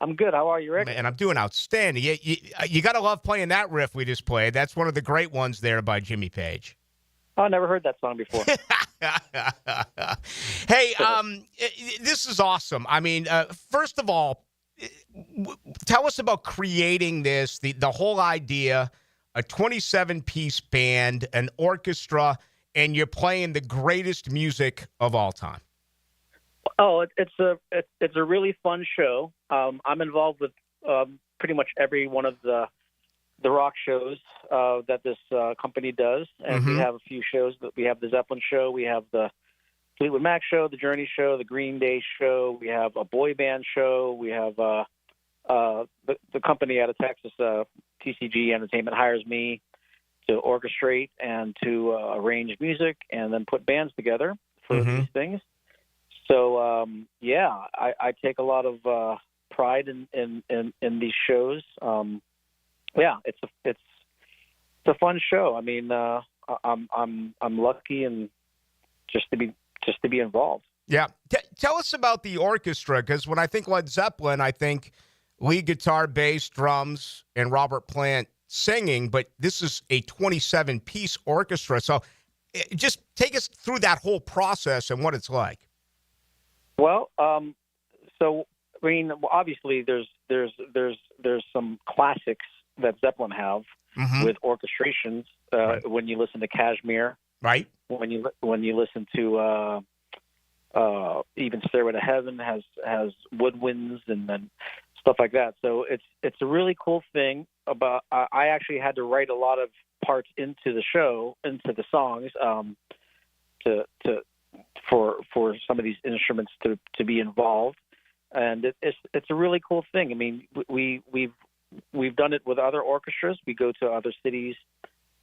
I'm good. How are you, Rick? Man, I'm doing outstanding. You got to love playing that riff we just played. That's one of the great ones there by Jimmy Page. Oh, I never heard that song before. Hey, this is awesome. I mean, first of all, tell us about creating this, the whole idea, a 27-piece band, an orchestra, and you're playing the greatest music of all time. Oh, it's a really fun show. I'm involved with pretty much every one of the rock shows that this company does, and we have a few shows. We have the Zeppelin show, we have the Fleetwood Mac show, the Journey show, the Green Day show. We have a boy band show. We have the company out of Texas, TCG Entertainment, hires me to orchestrate and to arrange music and then put bands together for these things. So I take a lot of pride in these shows. It's a fun show. I mean, I'm lucky and just to be involved. Yeah. Tell us about the orchestra, because when I think Led Zeppelin, I think lead guitar, bass, drums, and Robert Plant singing, but this is a 27-piece orchestra. So just take us through that whole process and what it's like. Well, so I mean, obviously there's some classics that Zeppelin have with orchestrations. When you listen to Kashmir, right? When you listen to even Stairway to Heaven has woodwinds and then stuff like that. So it's a really cool thing about. I actually had to write a lot of parts into the show, into the songs, for some of these instruments to be involved, and it's a really cool thing. I mean, we've done it with other orchestras. We go to other cities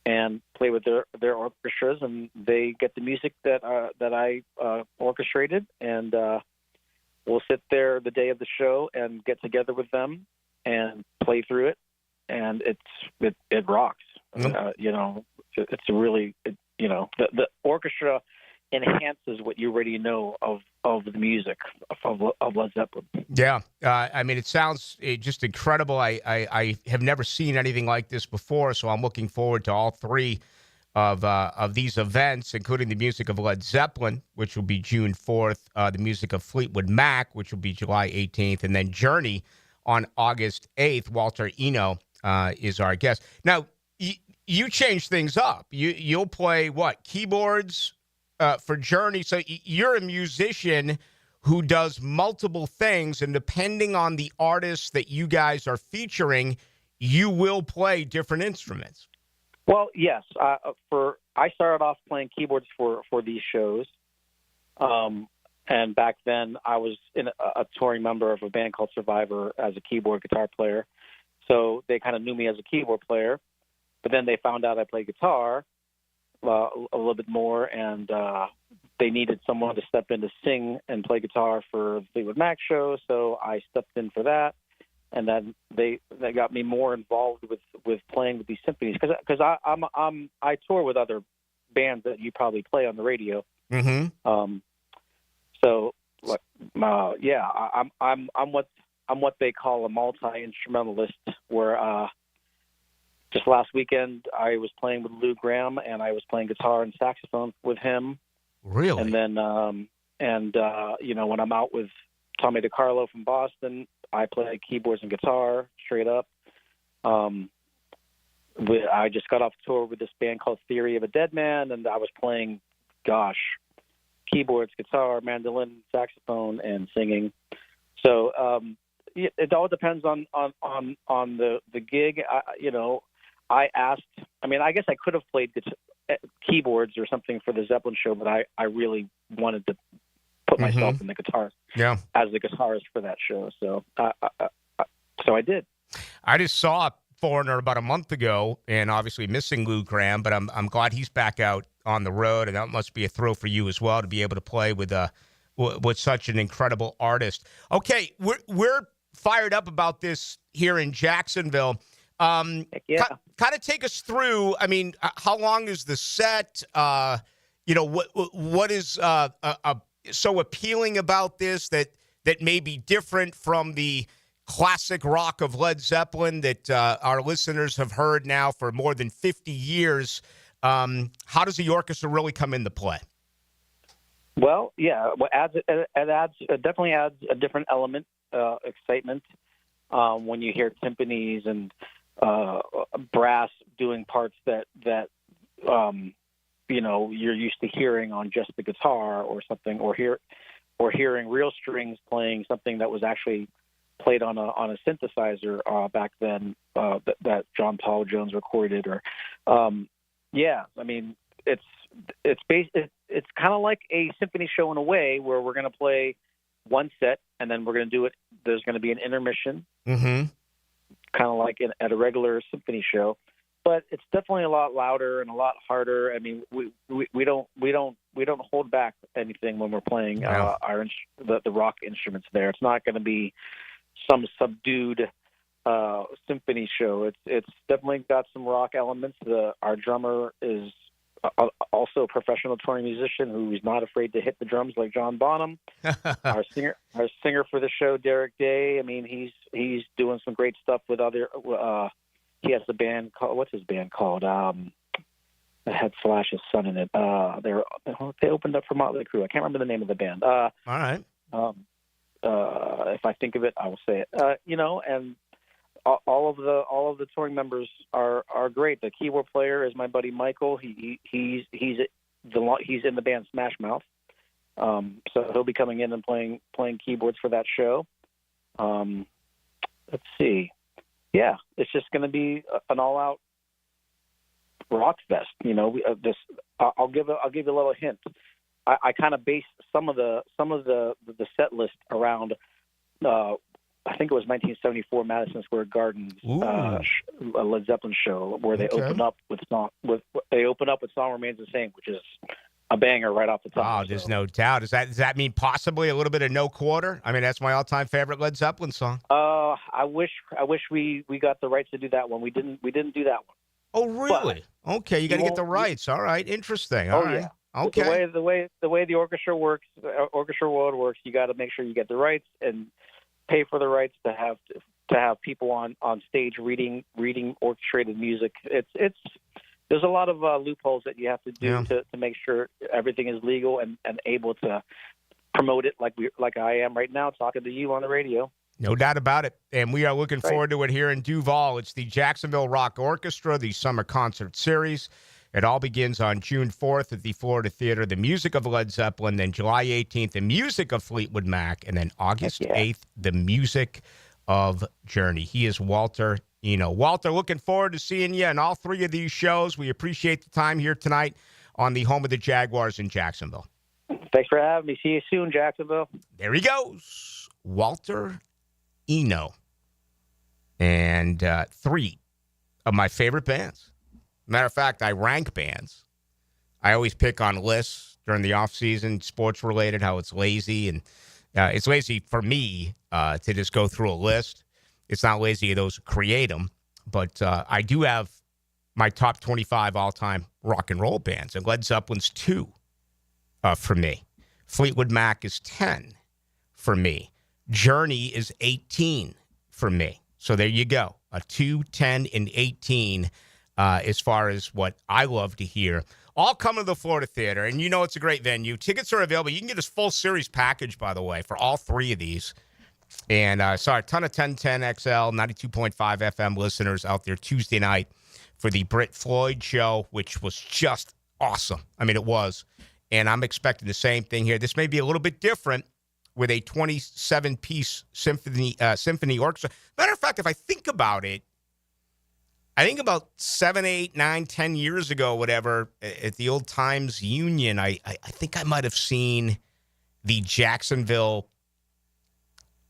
and play with their orchestras, and they get the music that I orchestrated, and we'll sit there the day of the show and get together with them and play through it, and it rocks. It's a really the orchestra enhances what you already know of the music of Led Zeppelin. Yeah. I mean, it sounds just incredible. I have never seen anything like this before, so I'm looking forward to all 3 of these events, including the music of Led Zeppelin, which will be June 4th, the music of Fleetwood Mac, which will be July 18th, and then Journey on August 8th. Walter Eno is our guest. Now, you change things up. You'll play, keyboards for Journey. So you're a musician who does multiple things, and depending on the artists that you guys are featuring, you will play different instruments. Well, yes. I started off playing keyboards for these shows, and back then I was a touring member of a band called Survivor as a keyboard guitar player. So they kind of knew me as a keyboard player, but then they found out I played guitar a little bit more, and they needed someone to step in to sing and play guitar for the Fleetwood Mac show, so I stepped in for that, and then they got me more involved with playing with these symphonies, because I tour with other bands that you probably play on the radio. I'm what they call a multi-instrumentalist, where just last weekend, I was playing with Lou Graham, and I was playing guitar and saxophone with him. Really? And then, when I'm out with Tommy DiCarlo from Boston, I play keyboards and guitar straight up. I just got off tour with this band called Theory of a Dead Man, and I was playing, keyboards, guitar, mandolin, saxophone, and singing. So, it all depends on the gig. I asked. I mean, I guess I could have played keyboards or something for the Zeppelin show, but I really wanted to put myself in the guitar as the guitarist for that show. So so I did. I just saw Foreigner about a month ago, and obviously missing Lou Gramm, but I'm glad he's back out on the road, and that must be a thrill for you as well to be able to play with such an incredible artist. Okay, we're fired up about this here in Jacksonville. Kind of take us through. I mean, how long is the set? What is so appealing about this that may be different from the classic rock of Led Zeppelin that our listeners have heard now for more than 50 years? How does the orchestra really come into play? Well, yeah, it definitely adds a different element, excitement, when you hear timpanis and brass doing parts that you're used to hearing on just the guitar or something, or hearing real strings playing something that was actually played on a synthesizer back then that John Paul Jones recorded. Or I mean, it's kind of like a symphony show in a way, where we're going to play one set and then we're going to do it. There's going to be an intermission, kind of like at a regular symphony show, but it's definitely a lot louder and a lot harder. I mean, we don't hold back anything when we're playing the rock instruments there. It's not going to be some subdued symphony show. It's definitely got some rock elements. Our drummer is also a professional touring musician who is not afraid to hit the drums like John Bonham. Our singer for the show, Derek Day. I mean, he's doing some great stuff with other. He has a band called, what's his band called? It had Slash's son in it. They opened up for Motley Crue. I can't remember the name of the band. All right. If I think of it, I will say it. And all of the touring members are great. The keyboard player is my buddy Michael. He's in the band Smash Mouth. So he'll be coming in and playing keyboards for that show. Let's see. Yeah, it's just going to be an all-out rock fest. I'll give you a little hint. I kind of base some of the set list around. I think it was 1974 Madison Square Garden's a Led Zeppelin show where they open up with "Song Remains the Same," which is a banger right off the top. Oh, there's no doubt. Does that mean possibly a little bit of No Quarter? I mean, that's my all-time favorite Led Zeppelin song. I wish we got the rights to do that one. We didn't do that one. Oh, really? But okay, you got to get the rights. All right, interesting. All right. Yeah. Okay. The way the orchestra works, orchestra world works, you got to make sure you get the rights and pay for the rights to have people on stage reading orchestrated music. There's a lot of loopholes that you have to do to make sure everything is legal and able to promote it like I am right now talking to you on the radio. No doubt about it. And we are looking forward to it here in Duval. It's the Jacksonville Rock Orchestra, the Summer Concert Series. It all begins on June 4th at the Florida Theater, the music of Led Zeppelin, then July 18th, the music of Fleetwood Mac, and then August 8th, the music of Journey. He is Walter Eno. Walter, looking forward to seeing you in all three of these shows. We appreciate the time here tonight on the home of the Jaguars in Jacksonville. Thanks for having me. See you soon, Jacksonville. There he goes, Walter Eno. And three of my favorite bands. Matter of fact, I rank bands. I always pick on lists during the off-season, sports-related, how it's lazy. And it's lazy for me to just go through a list. It's not lazy of those who create them. But I do have my top 25 all-time rock and roll bands. And Led Zeppelin's 2 for me. Fleetwood Mac is 10 for me. Journey is 18 for me. So there you go. A 2, 10, and 18 as far as what I love to hear. All coming to the Florida Theater, and you know it's a great venue. Tickets are available. You can get this full series package, by the way, for all three of these. And saw a ton of 1010 XL, 92.5 FM listeners out there Tuesday night for the Brit Floyd show, which was just awesome. I mean, it was. And I'm expecting the same thing here. This may be a little bit different with a 27-piece symphony orchestra. Matter of fact, if I think about it, I think about 7, 8, 9, 10 years ago, whatever, at the Old Times Union, I think I might have seen the Jacksonville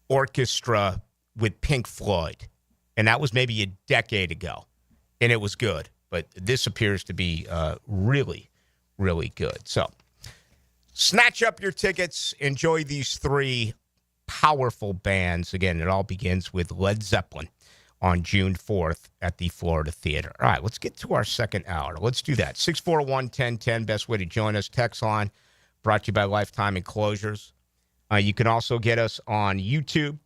Orchestra with Pink Floyd. And that was maybe a decade ago. And it was good. But this appears to be really, really good. So snatch up your tickets. Enjoy these three powerful bands. Again, it all begins with Led Zeppelin on June 4th at the Florida Theater. All right, let's get to our second hour. Let's do that. 641-1010, best way to join us. Text line brought to you by Lifetime Enclosures. You can also get us on YouTube.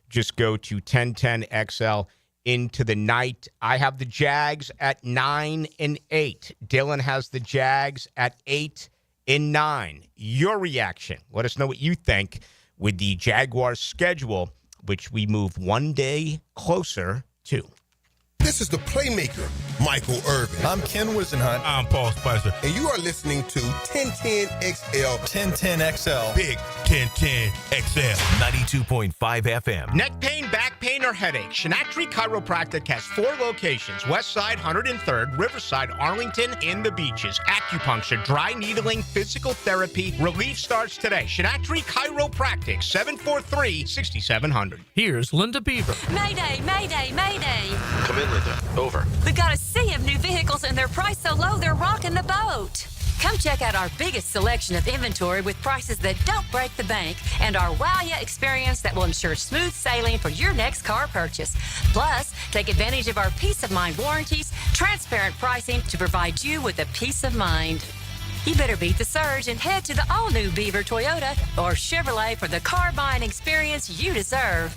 Just go to 1010XL into the night. I have the Jags at 9 and 8. Dylan has the Jags at 8 and 9. Your reaction. Let us know what you think with the Jaguars schedule, which we move one day closer to. This is the Playmaker, Michael Irvin. I'm Ken Wisenhunt. I'm Paul Spicer. And you are listening to 1010XL. 1010XL. Big 1010XL. 92.5 FM. Neck pain, back pain, or headache. Shinatri Chiropractic has 4 locations. Westside, 103rd, Riverside, Arlington, and the Beaches. Acupuncture, dry needling, physical therapy. Relief starts today. Shinatri Chiropractic, 743-6700. Here's Linda Beaver. Mayday, mayday, mayday. Come in, Linda. Over. We've got a sea of new vehicles and they're priced so low they're rocking the boat. Come check out our biggest selection of inventory with prices that don't break the bank and our wow ya experience that will ensure smooth sailing for your next car purchase. Plus, take advantage of our peace of mind warranties, transparent pricing to provide you with a peace of mind. You better beat the surge and head to the all-new Beaver Toyota or Chevrolet for the car buying experience you deserve.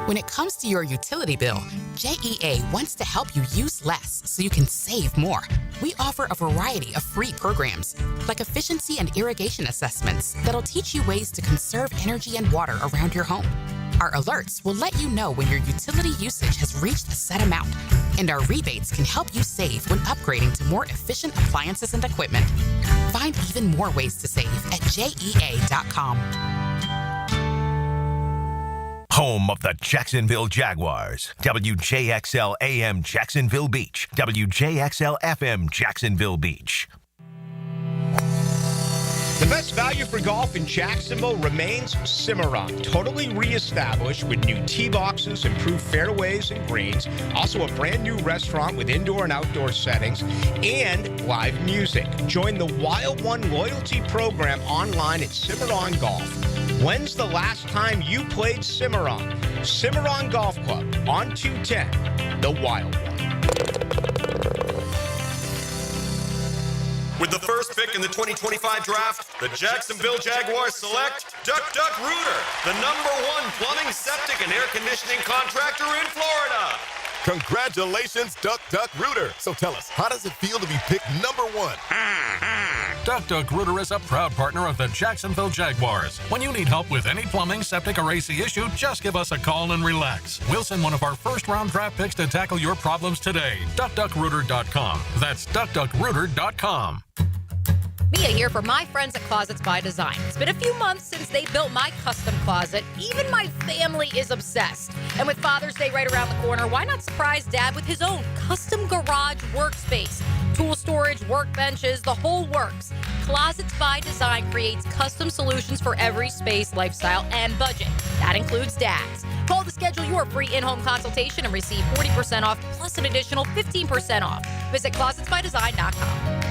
When it comes to your utility bill, JEA wants to help you use less so you can save more. We offer a variety of free programs, like efficiency and irrigation assessments that'll teach you ways to conserve energy and water around your home. Our alerts will let you know when your utility usage has reached a set amount, and our rebates can help you save when upgrading to more efficient appliances and equipment. Find even more ways to save at JEA.com. Home of the Jacksonville Jaguars. WJXL AM Jacksonville Beach. WJXL FM Jacksonville Beach. The best value for golf in Jacksonville remains Cimarron. Totally reestablished with new tee boxes, improved fairways and greens. Also a brand new restaurant with indoor and outdoor settings and live music. Join the Wild One loyalty program online at Cimarron Golf. When's the last time you played Cimarron? Cimarron Golf Club on 210, the Wild One. With the first pick in the 2025 draft, the Jacksonville Jaguars select Duck Duck Rooter, the #1 plumbing, septic, and air conditioning contractor in Florida. Congratulations, Duck Duck Rooter. So tell us, how does it feel to be picked #1? Duck Duck Rooter is a proud partner of the Jacksonville Jaguars. When you need help with any plumbing, septic, or AC issue, just give us a call and relax. We'll send one of our first-round draft picks to tackle your problems today. DuckDuckRooter.com. That's DuckDuckRooter.com. Mia here for my friends at Closets by Design. It's been a few months since they built my custom closet. Even my family is obsessed. And with Father's Day right around the corner, why not surprise Dad with his own custom garage workspace? Tool storage, workbenches, the whole works. Closets by Design creates custom solutions for every space, lifestyle, and budget. That includes Dad's. Call to schedule your free in-home consultation and receive 40% off plus an additional 15% off. Visit closetsbydesign.com.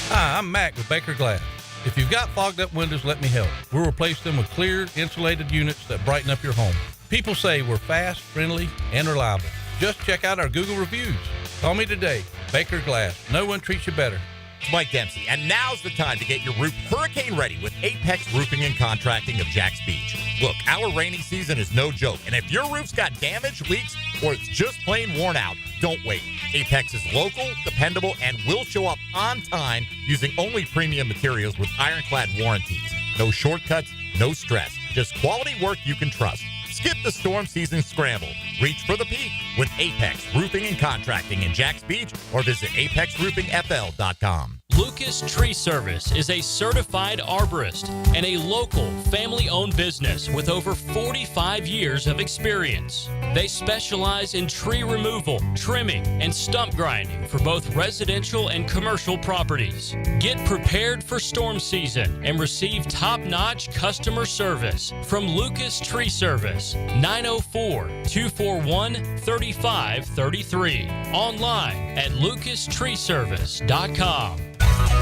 Hi, I'm Mac with Baker Glass. If you've got fogged up windows, let me help. We'll replace them with clear, insulated units that brighten up your home. People say we're fast, friendly, and reliable. Just check out our Google reviews. Call me today. Baker Glass. No one treats you better. It's Mike Dempsey, and now's the time to get your roof hurricane ready with Apex Roofing and Contracting of Jacks Beach. Look, our rainy season is no joke, and if your roof's got damage, leaks, or it's just plain worn out, don't wait. Apex is local, dependable, and will show up on time using only premium materials with ironclad warranties. No shortcuts, no stress, just quality work you can trust. Skip the storm season scramble. Reach for the peak with Apex Roofing and Contracting in Jacks Beach or visit apexroofingfl.com. Lucas Tree Service is a certified arborist and a local family-owned business with over 45 years of experience. They specialize in tree removal, trimming, and stump grinding for both residential and commercial properties. Get prepared for storm season and receive top-notch customer service from Lucas Tree Service, 904-241-3533. Online at lucastreeservice.com.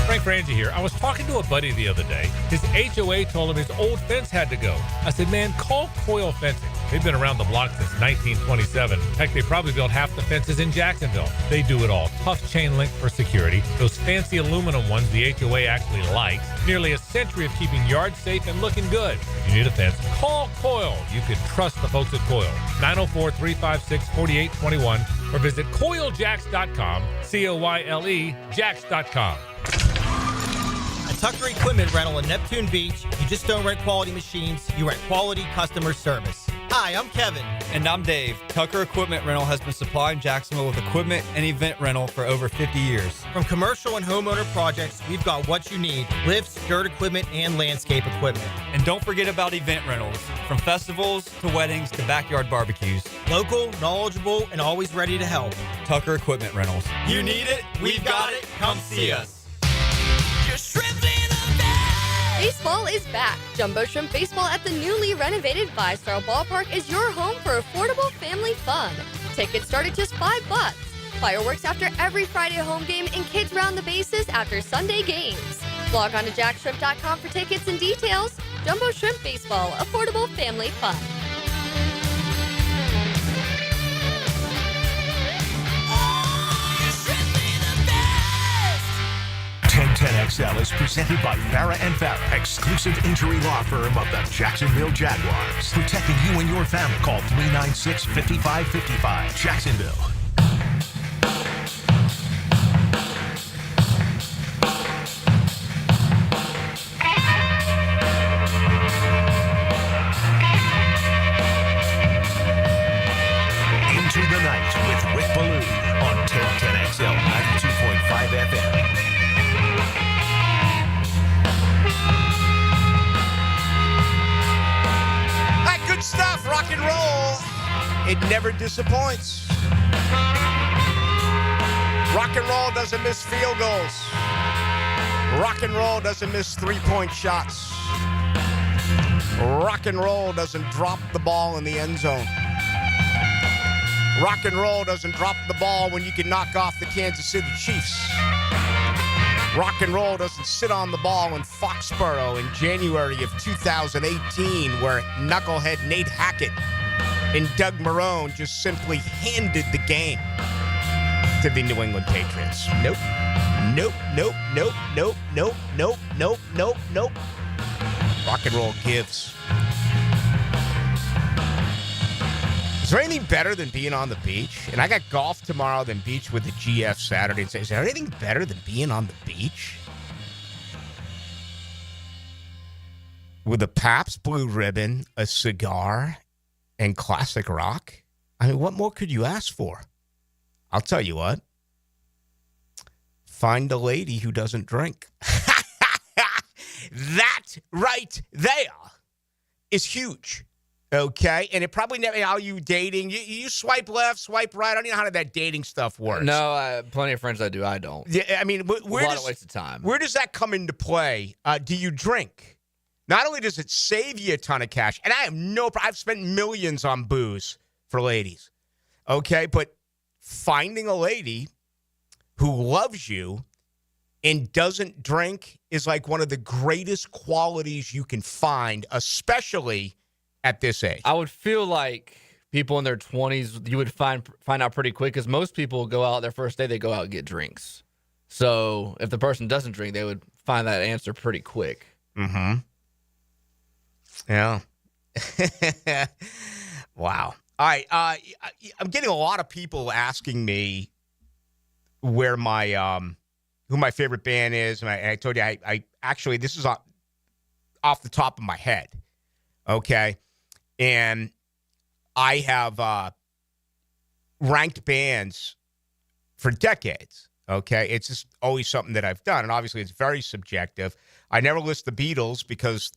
Frank Frangie here. I was talking to a buddy the other day. His HOA told him his old fence had to go. I said, man, call Coil Fencing. They've been around the block since 1927. Heck, they probably built half the fences in Jacksonville. They do it all. Tough chain link for security. Those fancy aluminum ones the HOA actually likes. Nearly a century of keeping yards safe and looking good. If you need a fence, call Coil. You can trust the folks at Coil. 904-356-4821 or visit coiljacks.com, COYLE, jacks.com. At Tucker Equipment Rental in Neptune Beach, you just don't rent quality machines, you rent quality customer service. Hi, I'm Kevin. And I'm Dave. Tucker Equipment Rental has been supplying Jacksonville with equipment and event rental for over 50 years. From commercial and homeowner projects, we've got what you need: lifts, dirt equipment, and landscape equipment. And don't forget about event rentals, from festivals to weddings to backyard barbecues. Local, knowledgeable, and always ready to help. Tucker Equipment Rentals. You need it, we've got it, come see us. Baseball is back. Jumbo Shrimp Baseball at the newly renovated Vistar Ballpark is your home for affordable family fun. Tickets start at just $5. Fireworks after every Friday home game and kids round the bases after Sunday games. Log on to jackshrimp.com for tickets and details. Jumbo Shrimp Baseball, affordable family fun. 1010XL is presented by Farah & Farah, exclusive injury law firm of the Jacksonville Jaguars. Protecting you and your family. Call 396-5555. Jacksonville. Into the night with Rick Ballou on 1010XL 92.5 FM. Good stuff, rock and roll. It never disappoints. Rock and roll doesn't miss field goals. Rock and roll doesn't miss three-point shots. Rock and roll doesn't drop the ball in the end zone. Rock and roll doesn't drop the ball when you can knock off the Kansas City Chiefs. Rock and roll doesn't sit on the ball in Foxborough in January of 2018, where knucklehead Nate Hackett and Doug Marrone just simply handed the game to the New England Patriots. Nope. Nope, nope, nope, nope, nope, nope, nope, nope, nope. Rock and roll gives. Is there anything better than being on the beach? And I got golf tomorrow, then beach with the GF Saturday. Is there anything better than being on the beach? With a Pabst Blue Ribbon, a cigar, and classic rock? I mean, what more could you ask for? I'll tell you what. Find a lady who doesn't drink. That right there is huge. Okay, and it probably never. How you dating? You swipe left, swipe right. I don't even know how that dating stuff works. No, plenty of friends that do. I don't. Yeah, I mean, where a lot does of waste of time. Where does that come into play? Do you drink? Not only does it save you a ton of cash, and I have I've spent millions on booze for ladies. Okay, but finding a lady who loves you and doesn't drink is like one of the greatest qualities you can find, especially at this age. I would feel like people in their 20s, you would find out pretty quick, because most people go out their first day, they go out and get drinks. So if the person doesn't drink, they would find that answer pretty quick. Mm-hmm. Yeah. Wow. All right. I'm getting a lot of people asking me where my who my favorite band is, and I told you I actually, this is off the top of my head. Okay. And I have ranked bands for decades. Okay, it's just always something that I've done, and obviously it's very subjective. I never list the Beatles because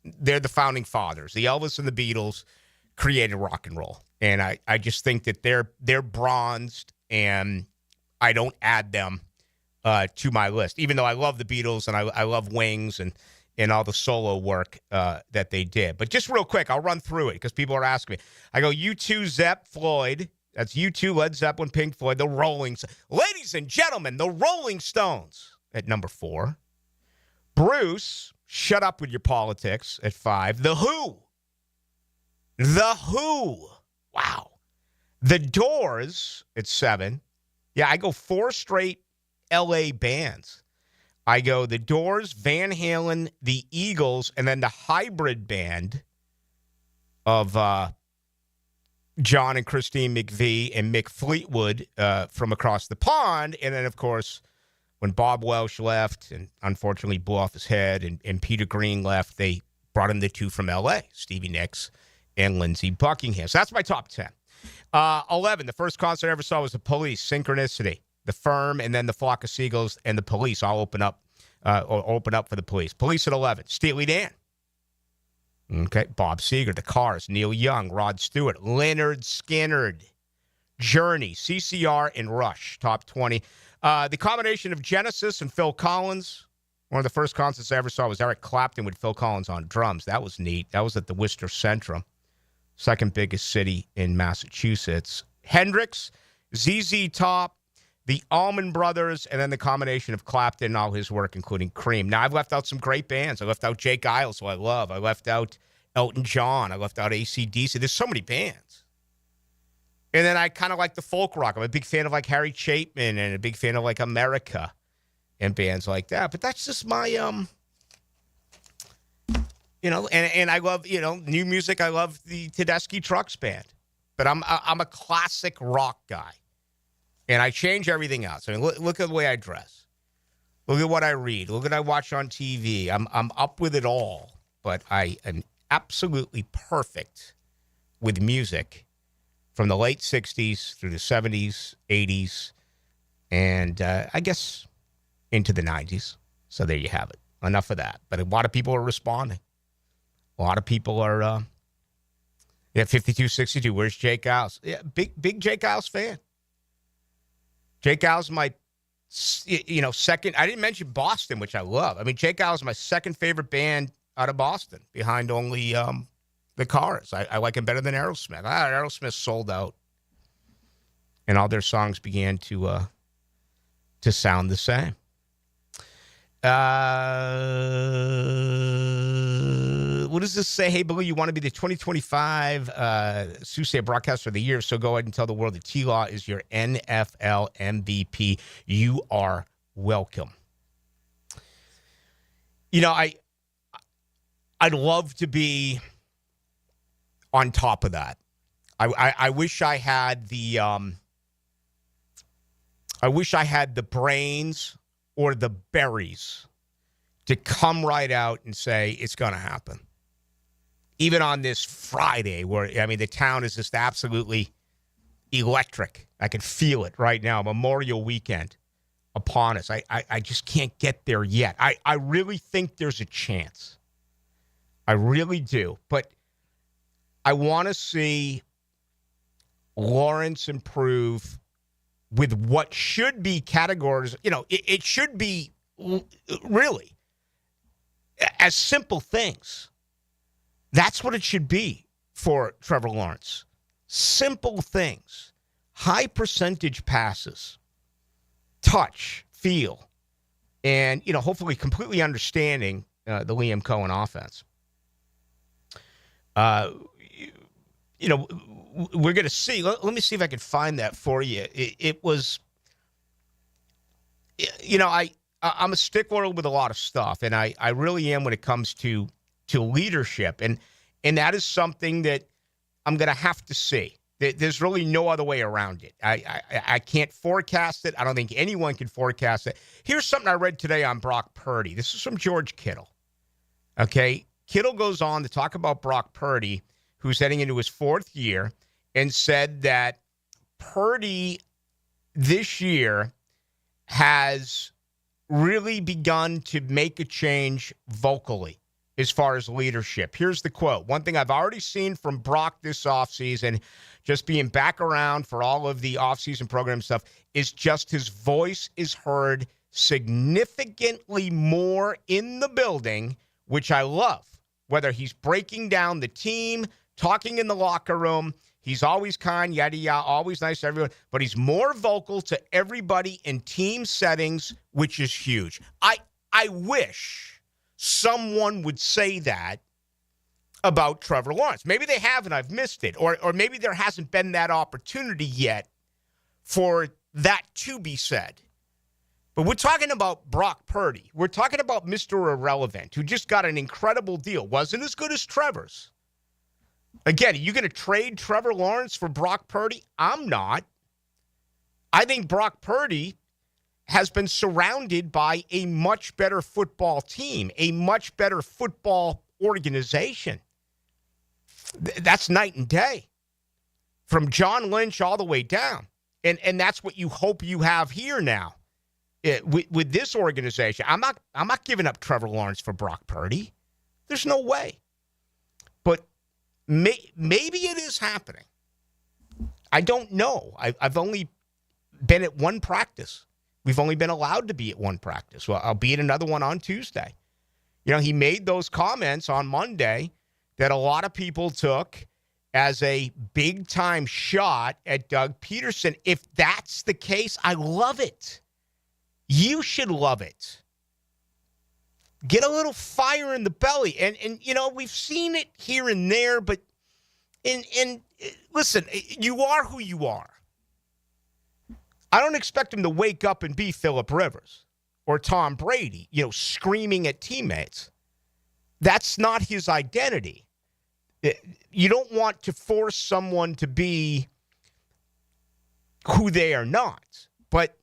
they're the founding fathers. The Elvis and the Beatles created rock and roll, and I just think that they're bronzed, and I don't add them to my list, even though I love the Beatles and I love Wings and all the solo work that they did. But just real quick, I'll run through it because people are asking me. I go U2, Zepp, Floyd. That's U2, Led Zeppelin, Pink Floyd, the Rolling Stones. Ladies and gentlemen, the Rolling Stones at number 4. Bruce, shut up with your politics at 5. The Who. The Who. Wow. The Doors at 7. Yeah, I go 4 straight L.A. bands. I go The Doors, Van Halen, the Eagles, and then the hybrid band of John and Christine McVie and Mick Fleetwood from across the pond. And then, of course, when Bob Welsh left and unfortunately blew off his head and Peter Green left, they brought in the 2 from L.A., Stevie Nicks and Lindsey Buckingham. So that's my top 10. 11, the first concert I ever saw was The Police, Synchronicity, The Firm, and then The Flock of Seagulls and The Police all open up for The Police. Police at 11, Steely Dan. Okay, Bob Seger, The Cars, Neil Young, Rod Stewart, Leonard Skinner, Journey, CCR, and Rush, top 20. The combination of Genesis and Phil Collins, one of the first concerts I ever saw was Eric Clapton with Phil Collins on drums. That was neat. That was at the Worcester Centrum, second biggest city in Massachusetts. Hendrix, ZZ Top, the Allman Brothers, and then the combination of Clapton and all his work, including Cream. Now, I've left out some great bands. I left out Jake Giles, who I love. I left out Elton John. I left out AC/DC. There's so many bands. And then I kind of like the folk rock. I'm a big fan of, like, Harry Chapin and a big fan of, like, America and bands like that. But that's just my, and I love, new music. I love the Tedeschi Trucks Band. But I'm a classic rock guy. And I change everything else. I mean, look at the way I dress. Look at what I read. Look at what I watch on TV. I'm up with it all. But I am absolutely perfect with music from the late 60s through the 70s, 80s, and I guess into the 90s. So there you have it. Enough of that. But a lot of people are responding. A lot of people are, 5262. Where's Jake Giles? Yeah, big Jake Giles fan. Jake Giles is my, second. I didn't mention Boston, which I love. I mean, Jake Giles is my second favorite band out of Boston, behind only the Cars. I like him better than Aerosmith. Aerosmith sold out, and all their songs began to sound the same. What does this say? Hey, Ballou, you want to be the 2025 Sousa Broadcaster of the Year, so go ahead and tell the world that T-Law is your NFL MVP. You are welcome. I'd love to be on top of that. I wish I had the brains or the berries to come right out and say it's going to happen. Even on this Friday where, the town is just absolutely electric. I can feel it right now. Memorial weekend upon us. I just can't get there yet. I really think there's a chance. I really do. But I want to see Lawrence improve with what should be categories. It should be really as simple things. That's what it should be for Trevor Lawrence. Simple things. High percentage passes. Touch, feel, and, hopefully completely understanding the Liam Cohen offense. We're going to see. Let me see if I can find that for you. It was, I'm a stickler with a lot of stuff, and I really am when it comes to leadership. And that is something that I'm going to have to see. There's really no other way around it. I can't forecast it. I don't think anyone can forecast it. Here's something I read today on Brock Purdy. This is from George Kittle. Okay. Kittle goes on to talk about Brock Purdy, who's heading into his 4th year, and said that Purdy this year has really begun to make a change vocally as far as leadership. Here's the quote. One thing I've already seen from Brock this offseason, just being back around for all of the offseason program stuff, is just his voice is heard significantly more in the building, which I love. Whether he's breaking down the team, talking in the locker room, he's always kind, yada, yada, always nice to everyone, but he's more vocal to everybody in team settings, which is huge. I wish someone would say that about Trevor Lawrence. Maybe they have and I've missed it, or maybe there hasn't been that opportunity yet for that to be said. But we're talking about Brock Purdy. We're talking about Mr. Irrelevant, who just got an incredible deal. Wasn't as good as Trevor's. Again, are you going to trade Trevor Lawrence for Brock Purdy? I'm not. I think Brock Purdy has been surrounded by a much better football team, a much better football organization. That's night and day. From John Lynch all the way down. And that's what you hope you have here now. With this organization, I'm not giving up Trevor Lawrence for Brock Purdy. There's no way. But maybe it is happening. I don't know. I've only been at one practice. We've only been allowed to be at one practice. Well, I'll be at another one on Tuesday. You know, he made those comments on Monday that a lot of people took as a big-time shot at Doug Peterson. If that's the case, I love it. You should love it. Get a little fire in the belly. And you know, we've seen it here and there, but and listen, you are who you are. I don't expect him to wake up and be Phillip Rivers or Tom Brady, you know, screaming at teammates. That's not his identity. You don't want to force someone to be who they are not. But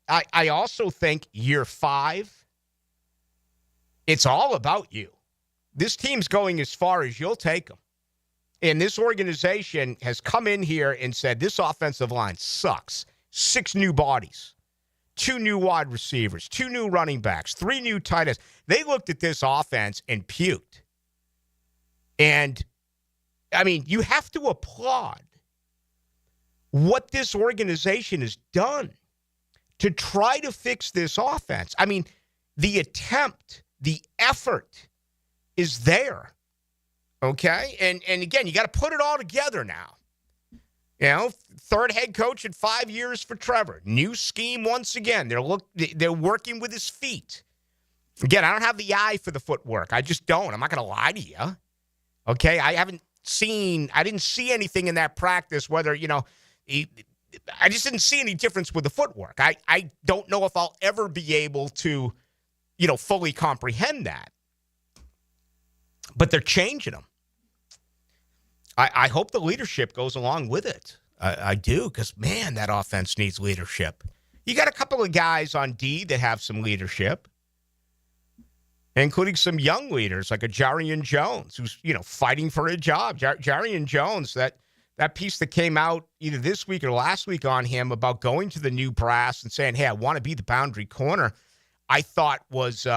I also think year 5, it's all about you. This team's going as far as you'll take them. And this organization has come in here and said, this offensive line sucks. 6 new bodies, 2 new wide receivers, 2 new running backs, 3 new tight ends. They looked at this offense and puked. And, I mean, you have to applaud what this organization has done to try to fix this offense. I mean, the attempt, the effort is there, okay? And again, you got to put it all together now. You know, 3rd head coach in 5 years for Trevor. New scheme once again. They're working with his feet. Again, I don't have the eye for the footwork. I just don't. I'm not going to lie to you. Okay? I didn't see anything in that practice, whether, you know, I just didn't see any difference with the footwork. I don't know if I'll ever be able to, you know, fully comprehend that. But they're changing them. I hope the leadership goes along with it. I do, because, man, that offense needs leadership. You got a couple of guys on D that have some leadership, including some young leaders like a Jarian Jones, who's, you know, fighting for a job. Jarian Jones, that piece that came out either this week or last week on him about going to the new brass and saying, hey, I want to be the boundary corner, I thought was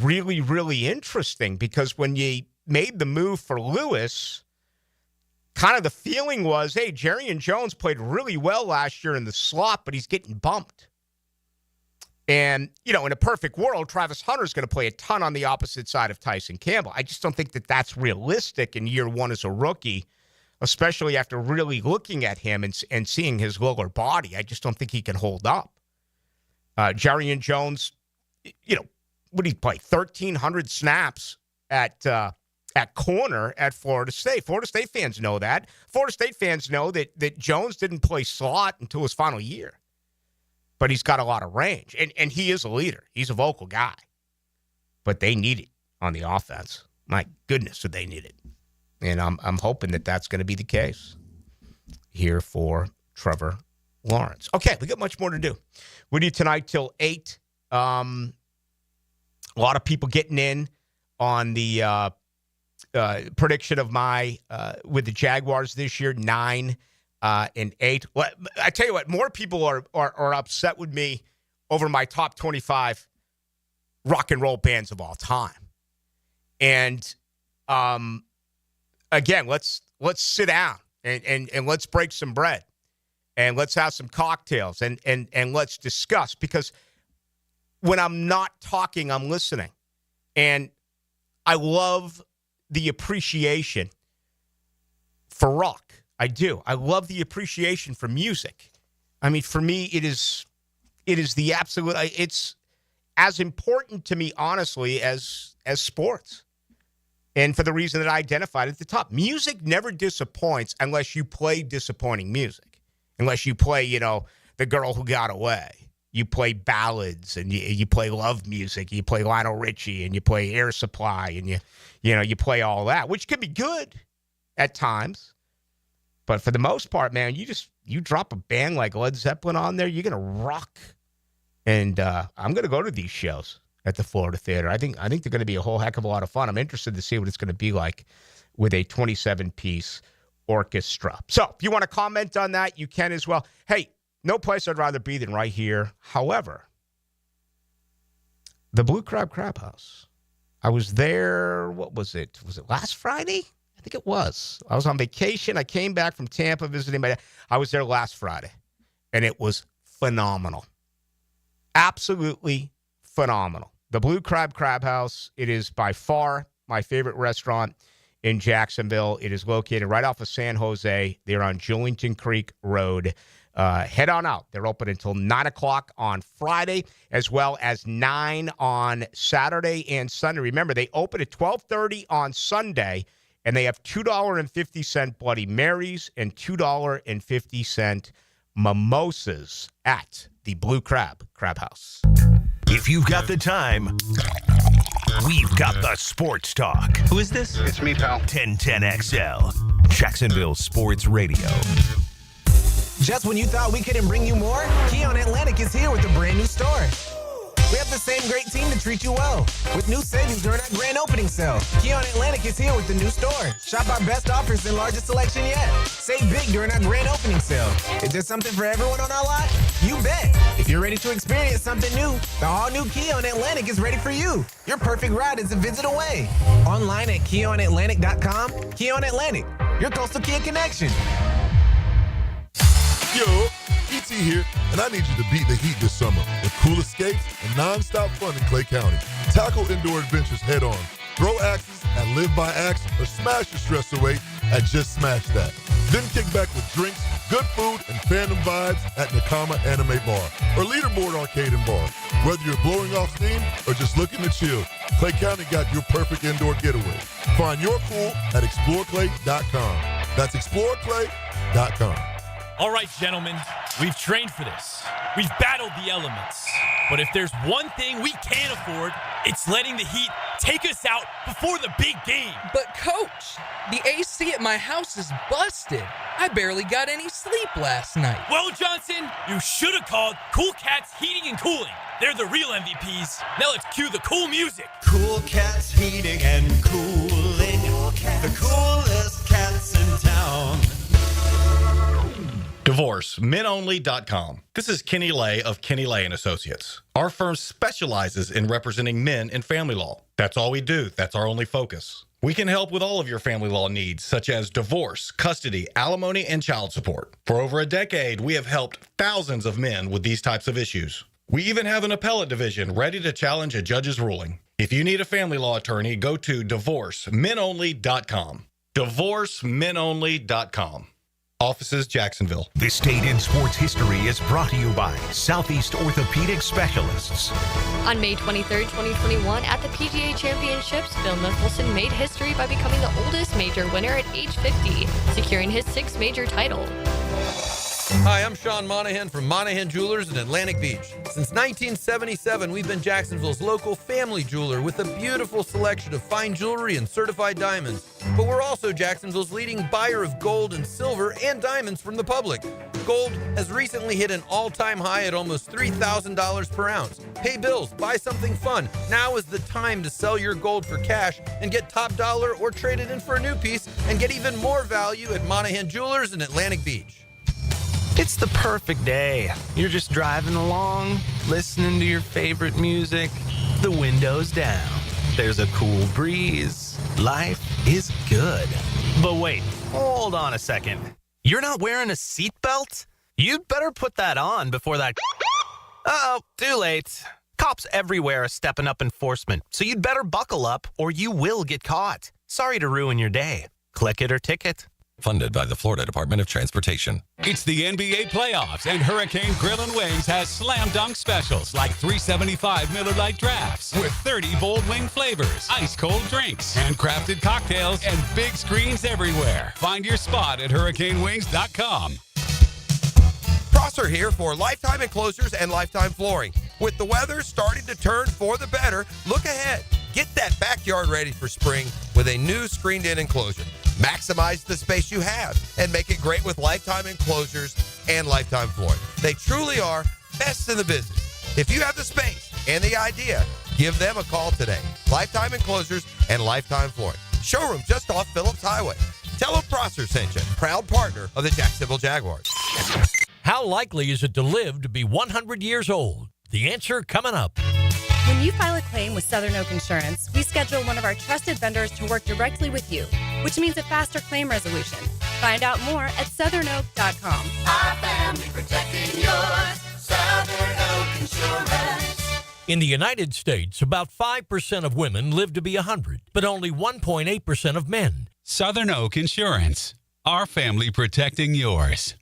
really, really interesting, because when you made the move for Lewis, kind of the feeling was, hey, Jarian Jones played really well last year in the slot, but he's getting bumped. And, you know, in a perfect world, Travis Hunter's going to play a ton on the opposite side of Tyson Campbell. I just don't think that that's realistic in year 1 as a rookie, especially after really looking at him and seeing his lower body. I just don't think he can hold up. Jarian Jones, you know, what did he play? 1,300 snaps at corner at Florida State. Florida State fans know that. Florida State fans know that Jones didn't play slot until his final year. But he's got a lot of range. And he is a leader. He's a vocal guy. But they need it on the offense. My goodness, do they need it. And I'm hoping that that's going to be the case here for Trevor Lawrence. Okay, we got much more to do. With you tonight till 8. A lot of people getting in on the prediction of my with the Jaguars this year, 9. and 8. Well, I tell you what, more people are upset with me over my top 25 rock and roll bands of all time. And again, let's sit down and let's break some bread and let's have some cocktails and let's discuss, because when I'm not talking, I'm listening. And I love the appreciation for rock. I do. I love the appreciation for music. I mean, for me, it is the absolute, it's as important to me, honestly, as sports. And for the reason that I identified at the top, music never disappoints unless you play disappointing music. Unless you play, The Girl Who Got Away. You play ballads and you play love music. You play Lionel Richie and you play Air Supply and you play all that, which can be good at times. But for the most part, man, you drop a band like Led Zeppelin on there, you're gonna rock. And I'm gonna go to these shows at the Florida Theater. I think they're going to be a whole heck of a lot of fun. I'm interested to see what it's going to be like with a 27-piece orchestra. So if you want to comment on that, you can as well. Hey, no place I'd rather be than right here. However, the Blue Crab House. I was there, what was it? Was it last Friday? I think it was. I was on vacation. I came back from Tampa visiting my dad. I was there last Friday, and it was phenomenal. Absolutely phenomenal. The Blue Crab House, it is by far my favorite restaurant in Jacksonville. It is located right off of San Jose. They're on Julington Creek Road. Head on out. They're open until 9 o'clock on Friday, as well as 9 on Saturday and Sunday. Remember, they open at 12:30 on Sunday, and they have $2.50 Bloody Marys and $2.50 mimosas at the Blue Crab House. If you've got the time, we've got the sports talk. Who is this? It's me, pal. 1010XL, Jacksonville Sports Radio. Just when you thought we couldn't bring you more, Keon Atlantic is here with a brand new store. We have the same great team to treat you well, with new savings during our grand opening sale. Keon Atlantic is here with the new store. Shop our best offers and largest selection yet. Save big during our grand opening sale. Is there something for everyone on our lot? You bet. If you're ready to experience something new, the all-new Keon Atlantic is ready for you. Your perfect ride is a visit away. Online at KeonAtlantic.com. Keon Atlantic, your coastal Kia connection. Yo, ET here, and I need you to beat the heat this summer with cool escapes and non-stop fun in Clay County. Tackle indoor adventures head on. Throw axes at Live by Axe or smash your stress away at Just Smash That. Then kick back with drinks, good food, and fandom vibes at Nakama Anime Bar or Leaderboard Arcade and Bar. Whether you're blowing off steam or just looking to chill, Clay County got your perfect indoor getaway. Find your cool at exploreclay.com. That's exploreclay.com. All right, gentlemen, we've trained for this. We've battled the elements. But if there's one thing we can't afford, it's letting the heat take us out before the big game. But, Coach, the AC at my house is busted. I barely got any sleep last night. Well, Johnson, you should have called Cool Cats Heating and Cooling. They're the real MVPs. Now let's cue the cool music. Cool Cats Heating and Cooling. The coolest cats in town. DivorceMenOnly.com. This is Kenny Lay of Kenny Lay & Associates. Our firm specializes in representing men in family law. That's all we do. That's our only focus. We can help with all of your family law needs, such as divorce, custody, alimony, and child support. For over a decade, we have helped thousands of men with these types of issues. We even have an appellate division ready to challenge a judge's ruling. If you need a family law attorney, go to DivorceMenOnly.com. DivorceMenOnly.com. Offices, Jacksonville. This date in sports history is brought to you by Southeast Orthopedic Specialists. On May 23rd, 2021, at the PGA Championships, Phil Mickelson made history by becoming the oldest major winner at age 50, securing his 6th major title. Hi, I'm Sean Monahan from Monahan Jewelers in Atlantic Beach. Since 1977, we've been Jacksonville's local family jeweler with a beautiful selection of fine jewelry and certified diamonds. But we're also Jacksonville's leading buyer of gold and silver and diamonds from the public. Gold has recently hit an all-time high at almost $3,000 per ounce. Pay bills, buy something fun. Now is the time to sell your gold for cash and get top dollar or trade it in for a new piece and get even more value at Monahan Jewelers in Atlantic Beach. It's the perfect day. You're just driving along, listening to your favorite music, the windows down. There's a cool breeze. Life is good. But wait, hold on a second. You're not wearing a seatbelt? You'd better put that on before that... Uh-oh, too late. Cops everywhere are stepping up enforcement, so you'd better buckle up or you will get caught. Sorry to ruin your day. Click it or ticket. Funded by the Florida Department of Transportation. It's the NBA playoffs, and Hurricane Grill & Wings has slam dunk specials like $3.75 Miller Lite drafts with 30 bold wing flavors, ice cold drinks, handcrafted cocktails, and big screens everywhere. Find your spot at hurricanewings.com. Prosser here for Lifetime Enclosures and Lifetime Flooring. With the weather starting to turn for the better, look ahead. Get that backyard ready for spring with a new screened-in enclosure. Maximize the space you have and make it great with Lifetime Enclosures and Lifetime Flooring. They truly are best in the business. If you have the space and the idea, give them a call today. Lifetime Enclosures and Lifetime Flooring. Showroom just off Phillips Highway. Tell them Prosser sent you. Proud partner of the Jacksonville Jaguars. How likely is it to live to be 100 years old? The answer coming up. When you file a claim with Southern Oak Insurance, we schedule one of our trusted vendors to work directly with you, which means a faster claim resolution. Find out more at southernoak.com. Our family protecting yours. Southern Oak Insurance. In the United States, about 5% of women live to be 100, but only 1.8% of men. Southern Oak Insurance. Our family protecting yours.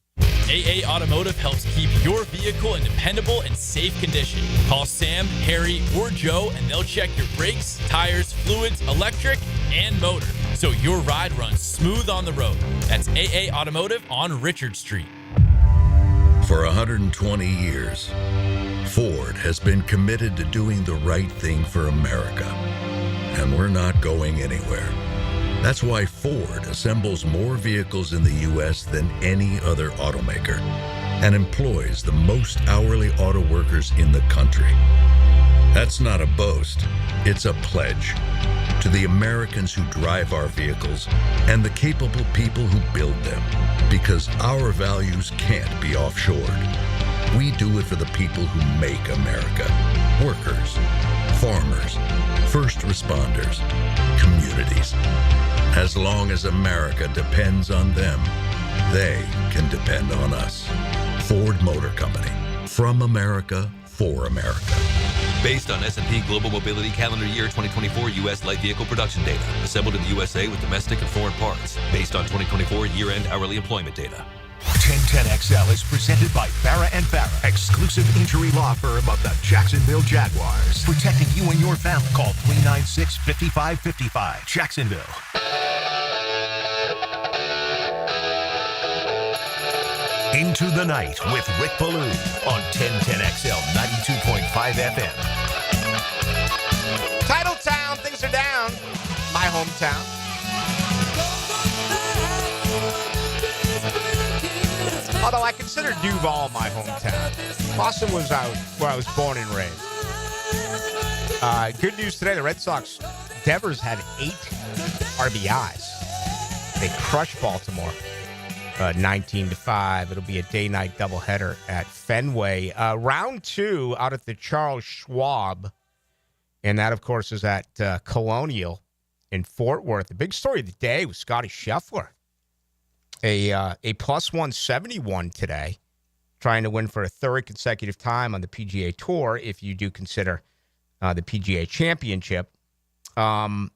AA Automotive helps keep your vehicle in dependable and safe condition. Call Sam, Harry, or Joe, and they'll check your brakes, tires, fluids, electric, and motor, so your ride runs smooth on the road. That's AA Automotive on Richard Street. For 120 years, Ford has been committed to doing the right thing for America. And we're not going anywhere. That's why Ford assembles more vehicles in the U.S. than any other automaker and employs the most hourly auto workers in the country. That's not a boast, it's a pledge to the Americans who drive our vehicles and the capable people who build them, because our values can't be offshored. We do it for the people who make America. Workers, farmers, first responders, communities. As long as America depends on them, they can depend on us. Ford Motor Company. From America, for America. Based on S&P Global Mobility Calendar Year 2024 U.S. light vehicle production data. Assembled in the USA with domestic and foreign parts. Based on 2024 year-end hourly employment data. 1010XL is presented by Farrah & Farrah, exclusive injury law firm of the Jacksonville Jaguars. Protecting you and your family. Call 396-5555. Jacksonville. Into the Night with Rick Ballou on 1010XL 92.5 FM. Titletown, things are down. My hometown. Although I consider Duval my hometown. Boston was where I was born and raised. Good news today, the Red Sox, Devers had 8 RBIs. They crushed Baltimore 19-5. It'll be a day-night doubleheader at Fenway. Round 2 out at the Charles Schwab. And that, of course, is at Colonial in Fort Worth. The big story of the day was Scotty Scheffler. A plus 171 today, trying to win for a third consecutive time on the PGA Tour, if you do consider the PGA Championship. And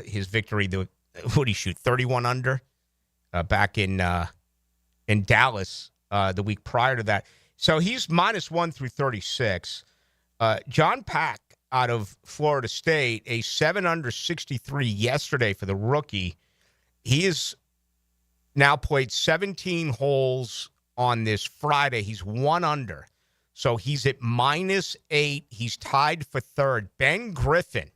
his victory, what did he shoot, 31 under back in Dallas the week prior to that. So he's -1 through 36. John Pack out of Florida State, a 7 under 63 yesterday for the rookie. He has now played 17 holes on this Friday. He's 1 under. So he's at -8. He's tied for third. Ben Griffin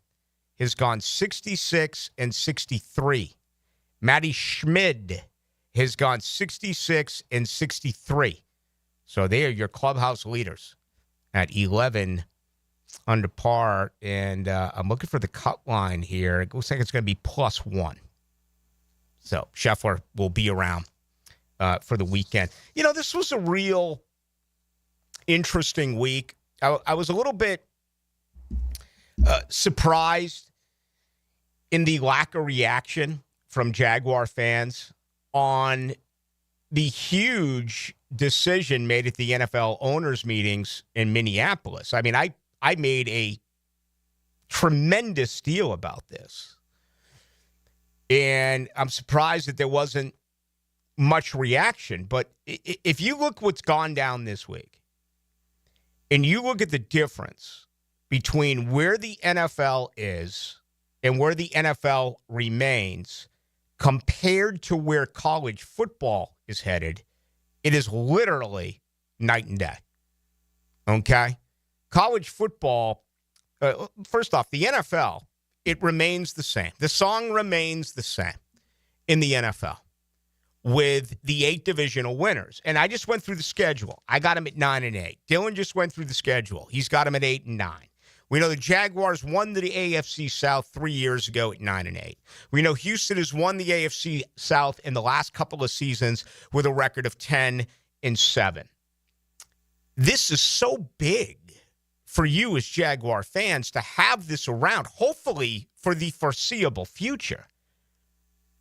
has gone 66 and 63. Matty Schmid has gone 66 and 63. So they are your clubhouse leaders at 11 under par, and I'm looking for the cut line here. It looks like it's going to be +1. So Scheffler will be around for the weekend. You know, this was a real interesting week. I was a little bit surprised in the lack of reaction from Jaguar fans on the huge decision made at the NFL owners meetings in Minneapolis. I mean, I made a tremendous deal about this. And I'm surprised that there wasn't much reaction. But if you look what's gone down this week, and you look at the difference between where the NFL is and where the NFL remains compared to where college football is headed, it is literally night and day. Okay? College football, first off, the NFL, it remains the same. The song remains the same in the NFL with the 8 divisional winners. And I just went through the schedule. I got them at 9-8. Dylan just went through the schedule. He's got them at 8-9. We know the Jaguars won the AFC South 3 years ago at 9-8. We know Houston has won the AFC South in the last couple of seasons with a record of 10-7. This is so big for you as Jaguar fans to have this around, hopefully for the foreseeable future,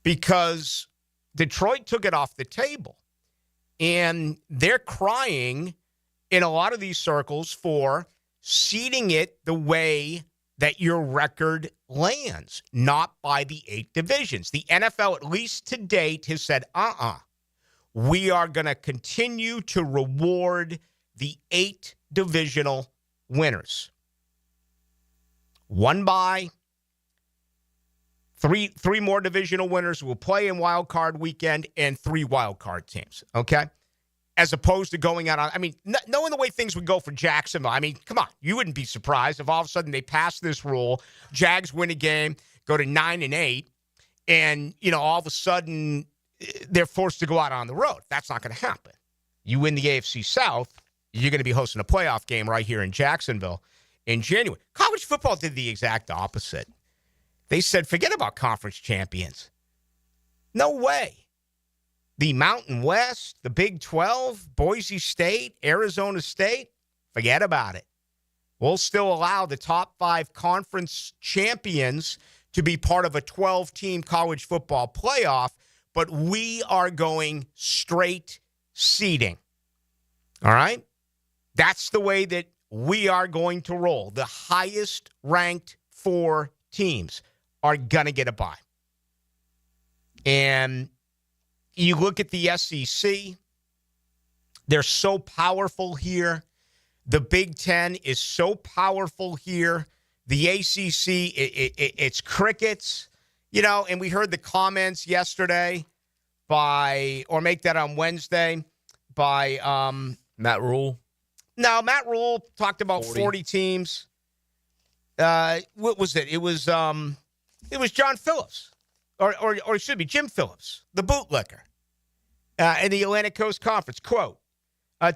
because Detroit took it off the table, and they're crying in a lot of these circles for seeding it the way that your record lands, not by the 8 divisions. The NFL, at least to date, has said, we are going to continue to reward the 8 divisional winners. 1 bye, 3 more divisional winners will play in wild card weekend, and 3 wild card teams, okay? As opposed to going out on, I mean, knowing the way things would go for Jacksonville, I mean, come on, you wouldn't be surprised if all of a sudden they pass this rule, Jags win a game, go to 9-8, and, you know, all of a sudden they're forced to go out on the road. That's not going to happen. You win the AFC South, you're going to be hosting a playoff game right here in Jacksonville in January. College football did the exact opposite. They said, forget about conference champions. No way. The Mountain West, the Big 12, Boise State, Arizona State, forget about it. We'll still allow the top 5 conference champions to be part of a 12-team college football playoff, but we are going straight seeding. All right? That's the way that we are going to roll. The highest ranked 4 teams are going to get a bye. And you look at the SEC, they're so powerful here. The Big Ten is so powerful here. The ACC, it's crickets. You know, and we heard the comments yesterday or make that on Wednesday by Matt Rule. No, Matt Rule talked about 40 teams. What was it? It was John Phillips, or it should be Jim Phillips, the bootlicker, in the Atlantic Coast Conference. Quote,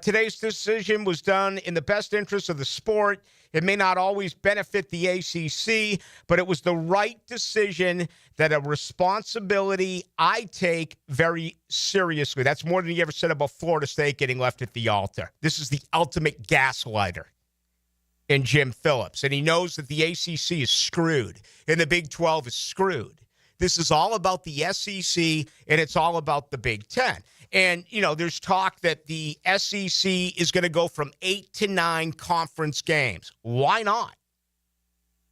today's decision was done in the best interest of the sport. It may not always benefit the ACC, but it was the right decision, that a responsibility I take very seriously. That's more than he ever said about Florida State getting left at the altar. This is the ultimate gaslighter in Jim Phillips. And he knows that the ACC is screwed and the Big 12 is screwed. This is all about the SEC, and it's all about the Big Ten. And, you know, there's talk that the SEC is going to go from 8 to 9 conference games. Why not?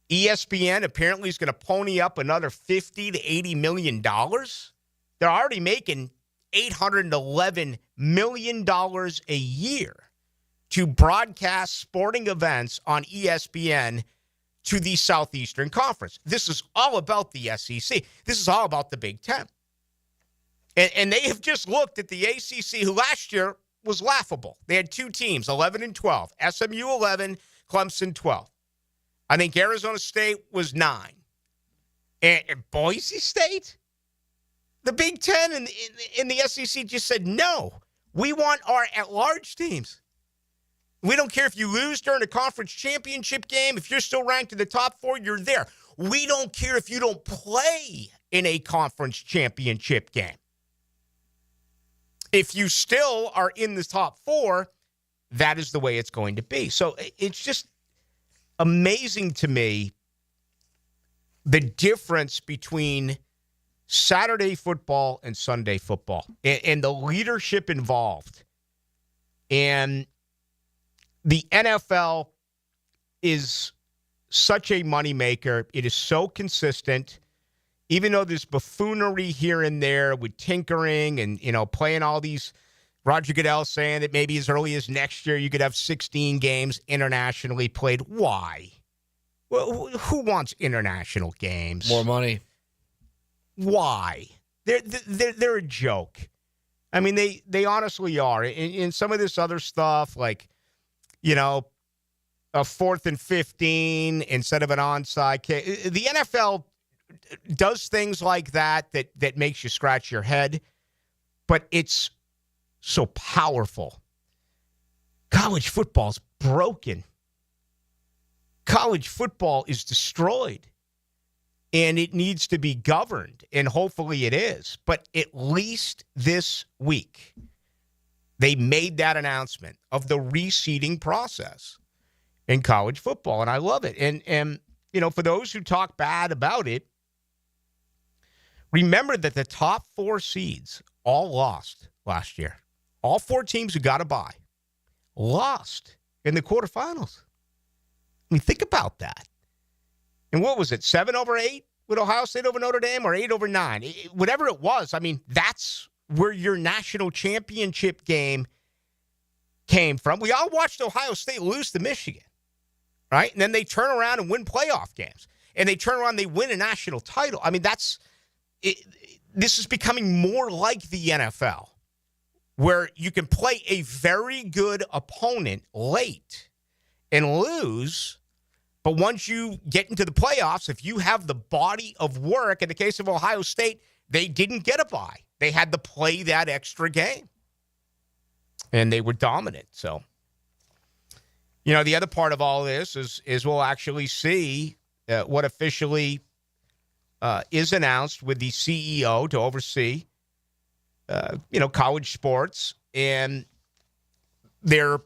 ESPN apparently is going to pony up another $50 to $80 million. They're already making $811 million a year to broadcast sporting events on ESPN to the Southeastern Conference. This is all about the SEC. This is all about the Big Ten. And they have just looked at the ACC, who last year was laughable. They had 2 teams, 11 and 12. SMU 11, Clemson 12. I think Arizona State was 9. And Boise State? The Big Ten and the SEC just said, no, we want our at-large teams. We don't care if you lose during a conference championship game. If you're still ranked in the top 4, you're there. We don't care if you don't play in a conference championship game. if you still are in the top 4, that is the way it's going to be. So it's just amazing to me the difference between Saturday football and Sunday football and the leadership involved. And the NFL is such a moneymaker. It is so consistent. Even though there's buffoonery here and there with tinkering and, playing all these, Roger Goodell saying that maybe as early as next year you could have 16 games internationally played. Why? Well, who wants international games? More money. Why? They're a joke. I mean, they honestly are. In some of this other stuff, like, a 4th and 15 instead of an onside kick. The NFL does things like that makes you scratch your head, but it's so powerful. College football's broken. College football is destroyed, and it needs to be governed, and hopefully it is. But at least this week, they made that announcement of the reseeding process in college football, and I love it. And for those who talk bad about it, remember that the top 4 seeds all lost last year. All 4 teams who got a bye lost in the quarterfinals. I mean, think about that. And what was it, 7-8 with Ohio State over Notre Dame, or 8-9? Whatever it was, I mean, that's where your national championship game came from. We all watched Ohio State lose to Michigan, right? And then they turn around and win playoff games. And they turn around and they win a national title. I mean, this is becoming more like the NFL, where you can play a very good opponent late and lose, but once you get into the playoffs, if you have the body of work, in the case of Ohio State, they didn't get a bye. They had to play that extra game, and they were dominant. So, the other part of all this is we'll actually see what officially is announced with the CEO to oversee, college sports and their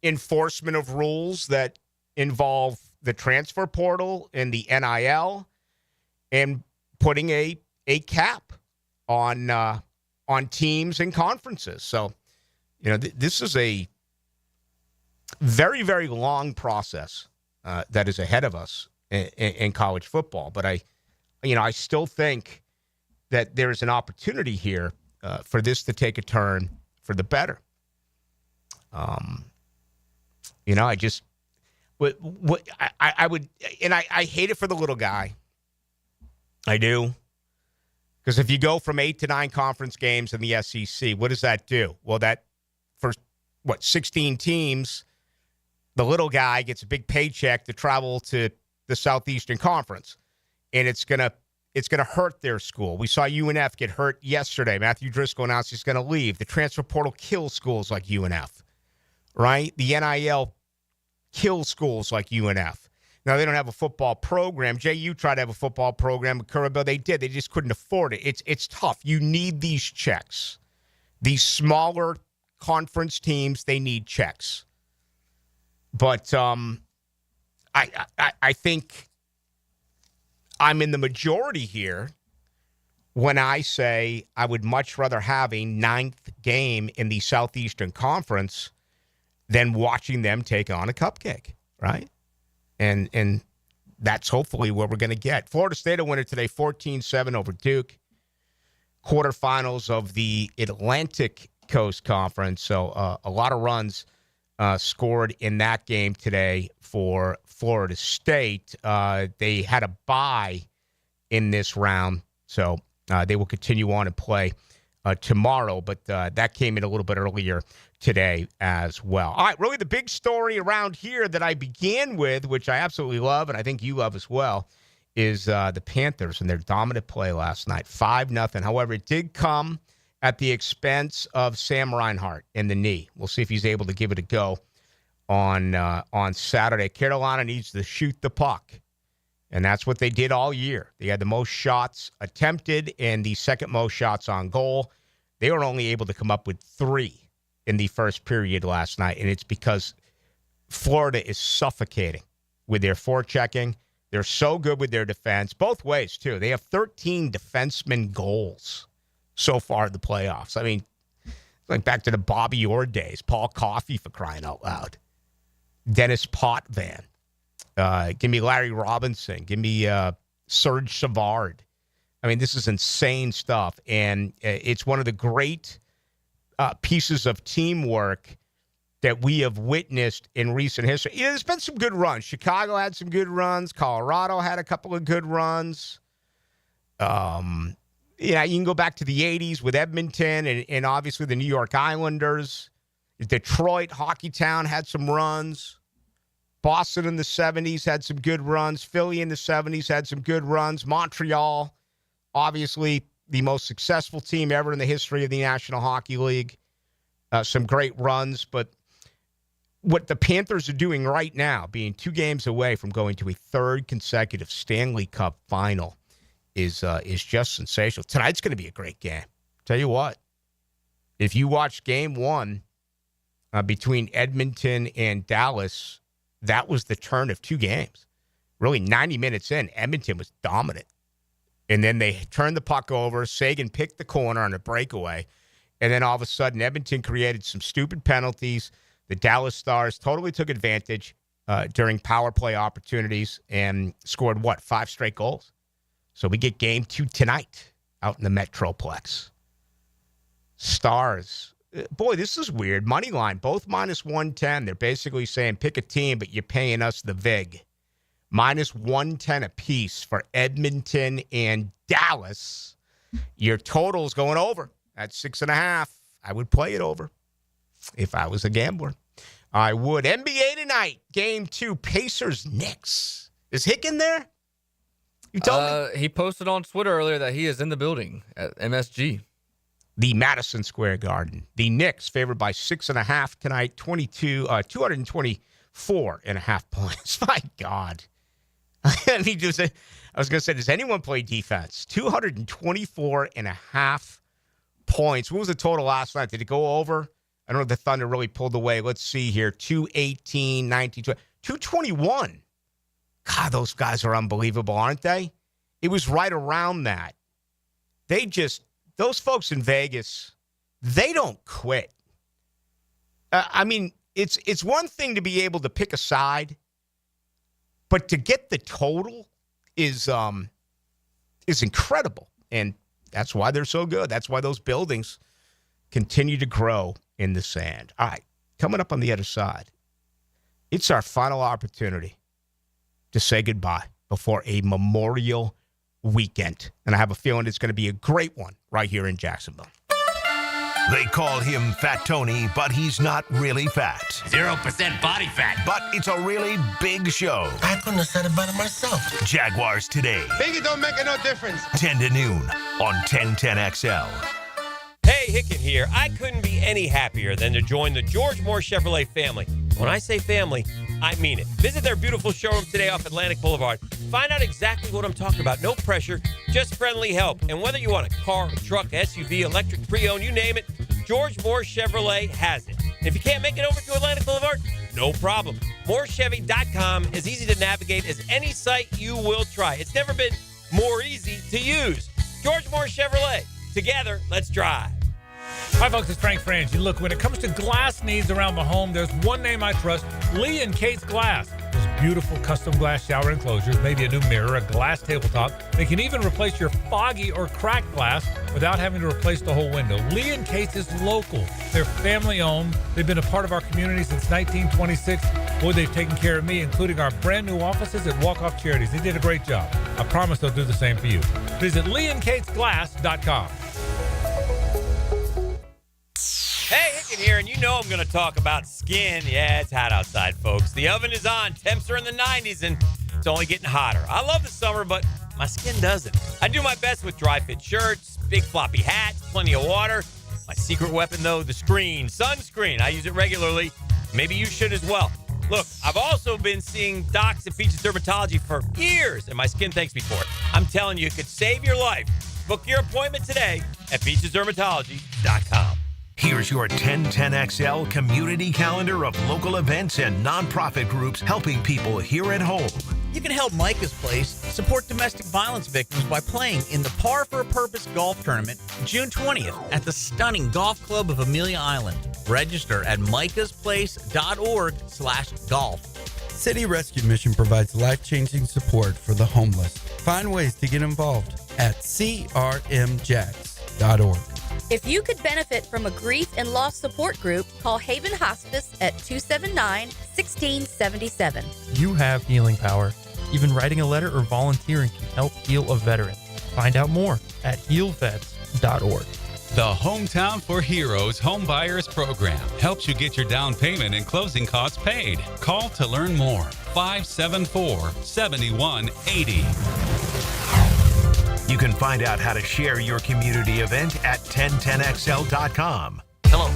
enforcement of rules that involve the transfer portal and the NIL, and putting a cap on teams and conferences. So, this is a very, very long process that is ahead of us in college football. But I still think that there is an opportunity here for this to take a turn for the better. I would, and I hate it for the little guy. I do. Because if you go from 8 to 9 conference games in the SEC, what does that do? Well, that for 16 teams, the little guy gets a big paycheck to travel to the Southeastern Conference, and it's gonna hurt their school. We saw UNF get hurt yesterday. Matthew Driscoll announced he's going to leave. The transfer portal kills schools like UNF, right? The NIL kills schools like UNF. Now, they don't have a football program. JU tried to have a football program at Currabell. They did. They just couldn't afford it. It's tough. You need these checks. These smaller conference teams, they need checks. But I think I'm in the majority here when I say I would much rather have a 9th game in the Southeastern Conference than watching them take on a cupcake, right? And that's hopefully what we're going to get. Florida State a winner today, 14-7 over Duke. Quarterfinals of the Atlantic Coast Conference. So a lot of runs scored in that game today for Florida State. They had a bye in this round, so they will continue on and play tomorrow, but that came in a little bit earlier today as well. All right, really the big story around here that I began with, which I absolutely love, and I think you love as well, is the Panthers and their dominant play last night, 5-0. However, it did come at the expense of Sam Reinhart in the knee. We'll see if he's able to give it a go on Saturday. Carolina needs to shoot the puck, and that's what they did all year. They had the most shots attempted and the second most shots on goal. They were only able to come up with 3 in the first period last night, and it's because Florida is suffocating with their forechecking. They're so good with their defense, both ways, too. They have 13 defenseman goals so far in the playoffs. I mean, like back to the Bobby Orr days. Paul Coffey, for crying out loud. Dennis Potvin. Give me Larry Robinson. Give me Serge Savard. I mean, this is insane stuff. And it's one of the great pieces of teamwork that we have witnessed in recent history. Yeah, there's been some good runs. Chicago had some good runs. Colorado had a couple of good runs. You can go back to the 80s with Edmonton and obviously the New York Islanders. Detroit, Hockey Town had some runs. Boston in the 70s had some good runs. Philly in the 70s had some good runs. Montreal, obviously the most successful team ever in the history of the National Hockey League. Some great runs, but what the Panthers are doing right now, being 2 games away from going to a 3rd consecutive Stanley Cup final, is just sensational. Tonight's going to be a great game. Tell you what, if you watch Game 1 between Edmonton and Dallas, that was the turn of 2 games. Really, 90 minutes in, Edmonton was dominant. And then they turned the puck over. Sagan picked the corner on a breakaway. And then all of a sudden, Edmonton created some stupid penalties. The Dallas Stars totally took advantage during power play opportunities and scored, 5 straight goals? So we get Game 2 tonight out in the Metroplex. Stars. Boy, this is weird. Money line, both minus 110. They're basically saying pick a team, but you're paying us the VIG. Minus 110 apiece for Edmonton and Dallas. Your total's going over at 6.5. I would play it over if I was a gambler. I would. NBA tonight, Game 2, Pacers-Knicks. Is Hick in there? You told me? He posted on Twitter earlier that he is in the building at MSG. The Madison Square Garden. The Knicks favored by 6.5 tonight, 224.5 points. My God. I mean, I was going to say, does anyone play defense? 224.5 points. What was the total last night? Did it go over? I don't know if the Thunder really pulled away. Let's see here. 218, 19, 221. God, those guys are unbelievable, aren't they? It was right around that. Those folks in Vegas, they don't quit. I mean, it's one thing to be able to pick a side, but to get the total is incredible. And that's why they're so good. That's why those buildings continue to grow in the sand. All right, coming up on the other side, it's our final opportunity to say goodbye before a Memorial weekend. And I have a feeling it's going to be a great one right here in Jacksonville. They call him Fat Tony, but he's not really fat. 0% body fat. But it's a really big show. I couldn't have said it better myself. Jaguars Today. Biggie don't make no difference. 10 to noon on 1010XL. Hey, Hicken here. I couldn't be any happier than to join the George Moore Chevrolet family. When I say family, I mean it. Visit their beautiful showroom today off Atlantic Boulevard. Find out exactly what I'm talking about. No pressure, just friendly help. And whether you want a car, a truck, SUV, electric, pre-owned, you name it, George Moore Chevrolet has it. And if you can't make it over to Atlantic Boulevard, no problem. MooreChevy.com is easy to navigate as any site you will try. It's never been more easy to use. George Moore Chevrolet. Together, let's drive. Hi, folks. It's Frank Frangie. Look, when it comes to glass needs around the home, there's one name I trust, Lee & Kate's Glass. Those beautiful custom glass shower enclosures, maybe a new mirror, a glass tabletop. They can even replace your foggy or cracked glass without having to replace the whole window. Lee & Kate's is local. They're family-owned. They've been a part of our community since 1926. Boy, they've taken care of me, including our brand-new offices at Walk-Off Charities. They did a great job. I promise they'll do the same for you. Visit LeeandKatesGlass.com. Hey, Hicken here, and you know I'm going to talk about skin. Yeah, it's hot outside, folks. The oven is on. Temps are in the 90s, and it's only getting hotter. I love the summer, but my skin doesn't. I do my best with dry-fit shirts, big floppy hats, plenty of water. My secret weapon, though, the sunscreen. I use it regularly. Maybe you should as well. Look, I've also been seeing docs at Peaches Dermatology for years, and my skin thanks me for it. I'm telling you, it could save your life. Book your appointment today at beachesdermatology.com. Here's your 1010XL community calendar of local events and nonprofit groups helping people here at home. You can help Micah's Place support domestic violence victims by playing in the Par for a Purpose golf tournament June 20th at the stunning Golf Club of Amelia Island. Register at micahsplace.org/golf. City Rescue Mission provides life-changing support for the homeless. Find ways to get involved at crmjax.org. If you could benefit from a grief and loss support group, call Haven Hospice at 279-1677. You have healing power. Even writing a letter or volunteering can help heal a veteran. Find out more at healvets.org. The Hometown for Heroes Home Buyers Program helps you get your down payment and closing costs paid. Call to learn more. 574-7180. You can find out how to share your community event at 1010XL.com. Hello.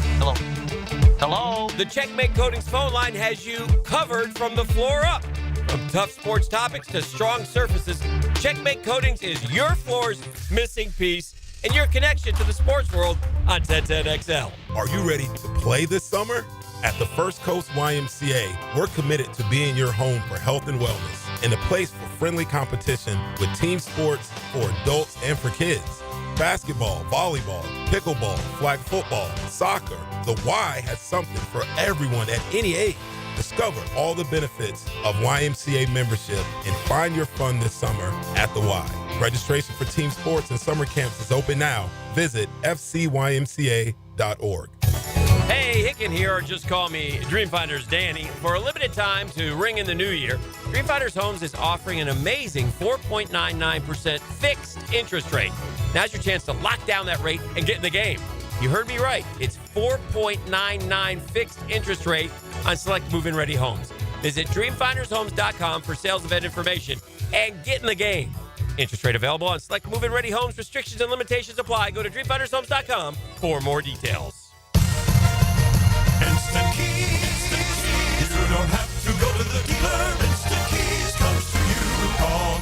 The Checkmate Coatings phone line has you covered from the floor up. From tough sports topics to strong surfaces, Checkmate Coatings is your floor's missing piece and your connection to the sports world on 1010XL. Are you ready to play this summer? At the First Coast YMCA, we're committed to being your home for health and wellness and a place for friendly competition with team sports for adults and for kids. Basketball, volleyball, pickleball, flag football, soccer. The Y has something for everyone at any age. Discover all the benefits of YMCA membership and find your fun this summer at the Y. Registration for team sports and summer camps is open now. Visit fcymca.org. Hey, Hicken here, or just call me Dreamfinders Danny. For a limited time to ring in the new year, Dreamfinders Homes is offering an amazing 4.99% fixed interest rate. Now's your chance to lock down that rate and get in the game. You heard me right. It's 4.99 fixed interest rate on select move-in ready homes. Visit dreamfindershomes.com for sales event information and get in the game. Interest rate available on select move-in ready homes. Restrictions and limitations apply. Go to dreamfindershomes.com for more details. Instant Keys. You don't have to go to the dealer. Instant Keys comes to you. Call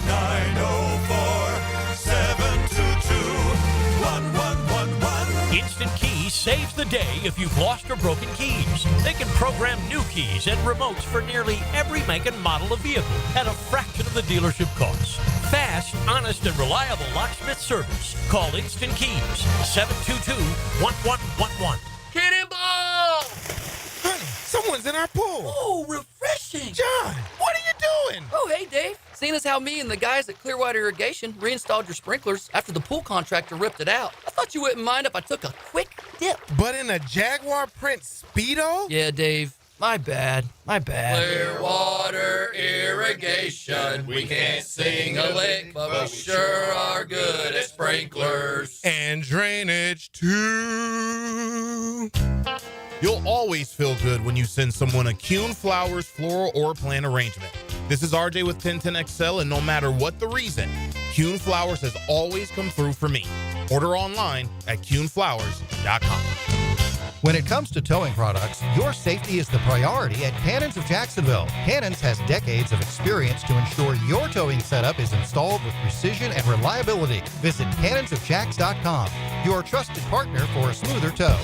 904-722-1111. Instant Keys saves the day if you've lost or broken keys. They can program new keys and remotes for nearly every make and model of vehicle at a fraction of the dealership cost. Fast, honest, and reliable locksmith service. Call Instant Keys, 722-1111. Cannonball! Honey, someone's in our pool. Oh, refreshing. John, what are you doing? Oh, hey, Dave. Seeing as how me and the guys at Clearwater Irrigation reinstalled your sprinklers after the pool contractor ripped it out, I thought you wouldn't mind if I took a quick dip. But in a Jaguar print Speedo? Yeah, Dave. My bad. Clearwater Irrigation. We can't sing a lick, but we sure are good at sprinklers. And drainage, too. You'll always feel good when you send someone a Kuhn Flowers floral or plant arrangement. This is RJ with 1010XL, and no matter what the reason, Kuhn Flowers has always come through for me. Order online at kuhnflowers.com. When it comes to towing products, your safety is the priority at Cannons of Jacksonville. Cannons has decades of experience to ensure your towing setup is installed with precision and reliability. Visit cannonsofjacks.com, your trusted partner for a smoother tow.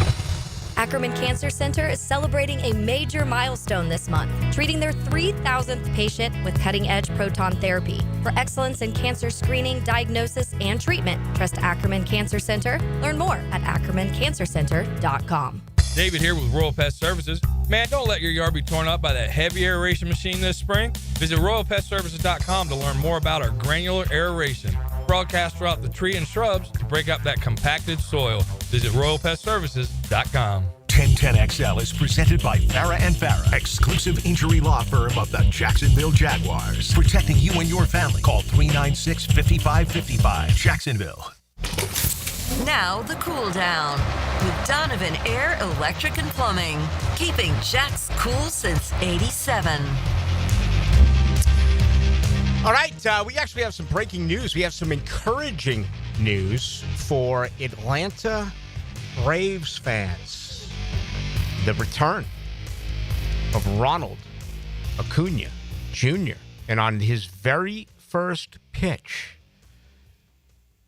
Ackerman Cancer Center is celebrating a major milestone this month, treating their 3,000th patient with cutting-edge proton therapy. For excellence in cancer screening, diagnosis, and treatment, trust Ackerman Cancer Center. Learn more at ackermancancercenter.com. David here with Royal Pest Services. Man, don't let your yard be torn up by that heavy aeration machine this spring. Visit RoyalPestServices.com to learn more about our granular aeration. Broadcast throughout the tree and shrubs to break up that compacted soil. Visit RoyalPestServices.com. 1010XL is presented by Farah and Farah, exclusive injury law firm of the Jacksonville Jaguars. Protecting you and your family. Call 396-5555. Jacksonville. Now the cool down with Donovan Air, Electric and Plumbing, keeping Jack's cool since '87. All right, we actually have some breaking news. We have some encouraging news for Atlanta Braves fans. The return of Ronald Acuna Jr. And on his very first pitch,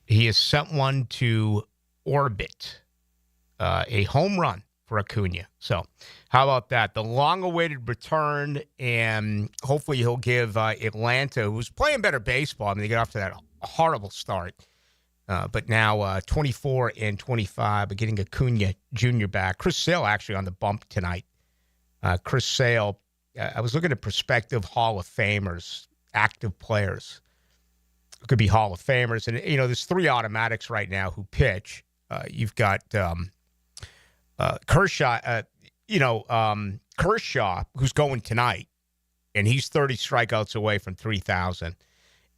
He has sent one to orbit, a home run for Acuna. So how about that? The long-awaited return, and hopefully he'll give Atlanta, who's playing better baseball. I mean, they get off to that horrible start. But now 24 and 25, but getting Acuna Jr. back. Chris Sale actually on the bump tonight. Chris Sale, I was looking at prospective Hall of Famers, active players who could be Hall of Famers. And, there's 3 automatics right now who pitch. You've got Kershaw, Kershaw, who's going tonight, and he's 30 strikeouts away from 3,000.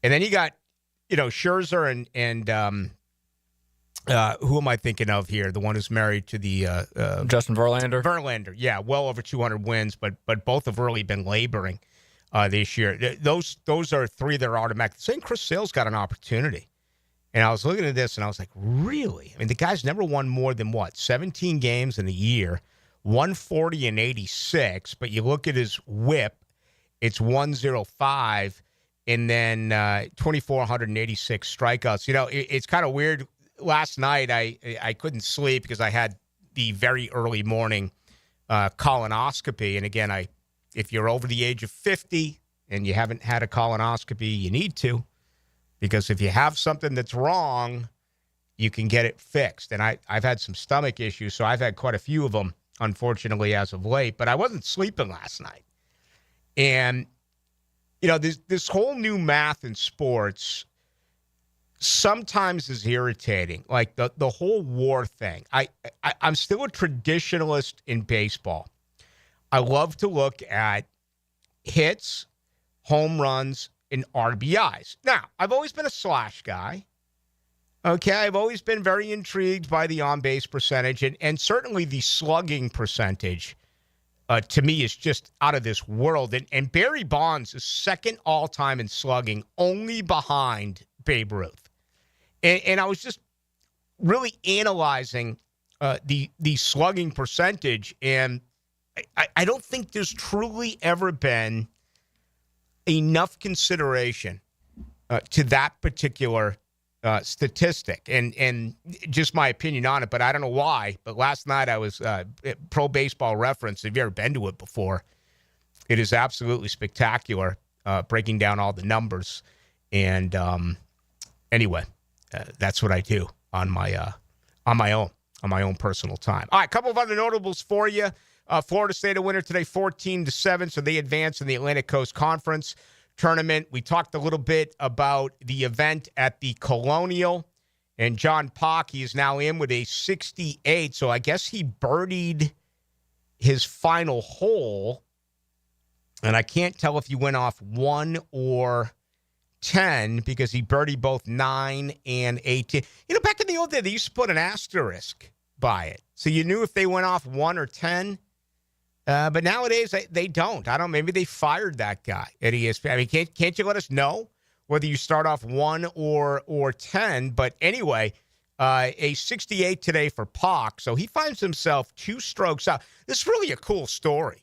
And then you got, Scherzer and who am I thinking of here? The one who's married to the Justin Verlander. Verlander, yeah, well over 200 wins, but both have really been laboring this year. Those are 3 that are automatic. Saying Chris Sale's got an opportunity. And I was looking at this, and I was like, really? I mean, the guy's never won more than, 17 games in a year, 140 and 86. But you look at his whip, it's 105, and then 2,486 strikeouts. It's kind of weird. Last night, I couldn't sleep because I had the very early morning colonoscopy. And again, if you're over the age of 50 and you haven't had a colonoscopy, you need to. Because if you have something that's wrong, you can get it fixed. And I've had some stomach issues, so I've had quite a few of them, unfortunately, as of late. But I wasn't sleeping last night. And, this whole new math in sports sometimes is irritating. Like the whole WAR thing. I'm still a traditionalist in baseball. I love to look at hits, home runs, in RBIs. Now, I've always been a slash guy. Okay, I've always been very intrigued by the on-base percentage, and certainly the slugging percentage, to me, is just out of this world. And Barry Bonds is second all-time in slugging, only behind Babe Ruth. And I was just really analyzing the slugging percentage, and I don't think there's truly ever been enough consideration to that particular statistic, and just my opinion on it, but I don't know why. But last night I was at Pro Baseball Reference. If you've ever been to it before, it is absolutely spectacular, breaking down all the numbers. And anyway, that's what I do on my own personal time. All right, a couple of other notables for you. Florida State a winner today, 14-7, so they advance in the Atlantic Coast Conference tournament. We talked a little bit about the event at the Colonial, and John Pocky is now in with a 68, so I guess he birdied his final hole, and I can't tell if he went off 1 or 10 because he birdied both 9 and 18. Back in the old day, they used to put an asterisk by it, so you knew if they went off 1 or 10. But nowadays, they don't. I don't know. Maybe they fired that guy at ESPN. I mean, can't you let us know whether you start off 1 or 10? But anyway, a 68 today for Pac. So he finds himself 2 strokes out. This is really a cool story.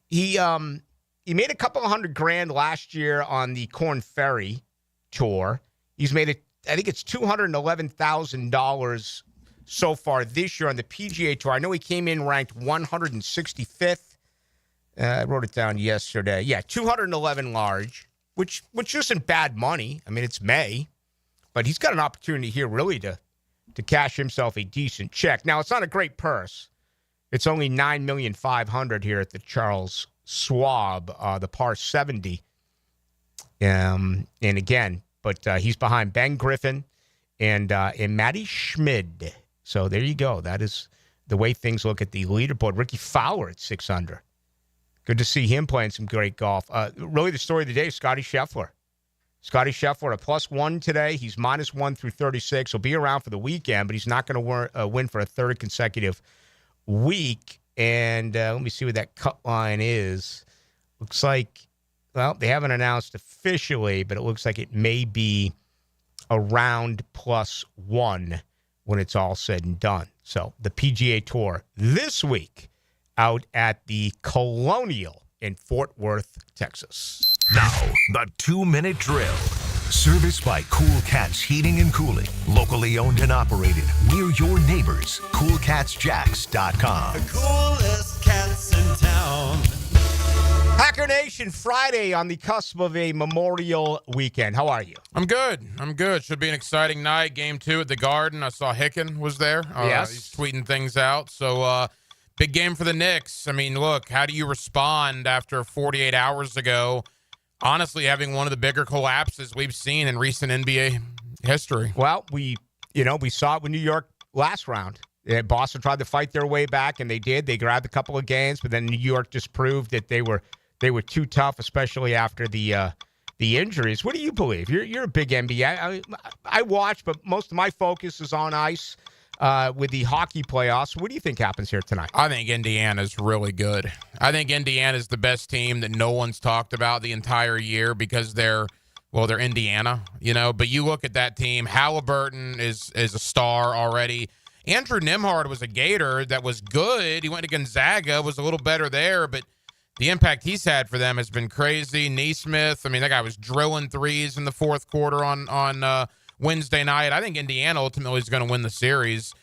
He made a couple of $100,000 last year on the Korn Ferry Tour. He's made I think it's $211,000 so far this year on the PGA Tour. I know he came in ranked 165th. I wrote it down yesterday. Yeah, 211 large, which isn't bad money. I mean, it's May, but he's got an opportunity here really to cash himself a decent check. Now, it's not a great purse. It's only $9,500,000 here at the Charles Schwab, the par 70. And again, but he's behind Ben Griffin and Matty Schmid. So there you go. That is the way things look at the leaderboard. Ricky Fowler at 6 under. Good to see him playing some great golf. Really the story of the day is Scotty Scheffler. Scotty Scheffler at +1 today. He's -1 through 36. He'll be around for the weekend, but he's not going to win for a third consecutive week. And let me see what that cut line is. Looks like, well, they haven't announced officially, but it looks like it may be around +1 when it's all said and done. So the PGA Tour this week out at the Colonial in Fort Worth, Texas. Now, the 2-minute drill. Service by Cool Cats Heating and Cooling. Locally owned and operated. We're your neighbors. CoolCatsJacks.com. The coolest cats in town. Hacker Nation, Friday on the cusp of a Memorial weekend. How are you? I'm good. Should be an exciting night. Game 2 at the Garden. I saw Hicken was there. Yes. He's tweeting things out. So, big game for the Knicks. I mean, look, how do you respond after 48 hours ago, honestly, having one of the bigger collapses we've seen in recent NBA history? Well, we saw it with New York last round. Boston tried to fight their way back, and they did. They grabbed a couple of games, but then New York just proved that they were too tough, especially after the injuries. What do you believe? You're a big NBA. I watch, but most of my focus is on ice with the hockey playoffs. What do you think happens here tonight? I think Indiana's really good. I think Indiana's the best team that no one's talked about the entire year because they're Indiana, But you look at that team. Halliburton is a star already. Andrew Nembhard was a Gator that was good. He went to Gonzaga, was a little better there, but the impact he's had for them has been crazy. Neesmith, I mean, that guy was drilling threes in the fourth quarter on Wednesday night. I think Indiana ultimately is going to win the series,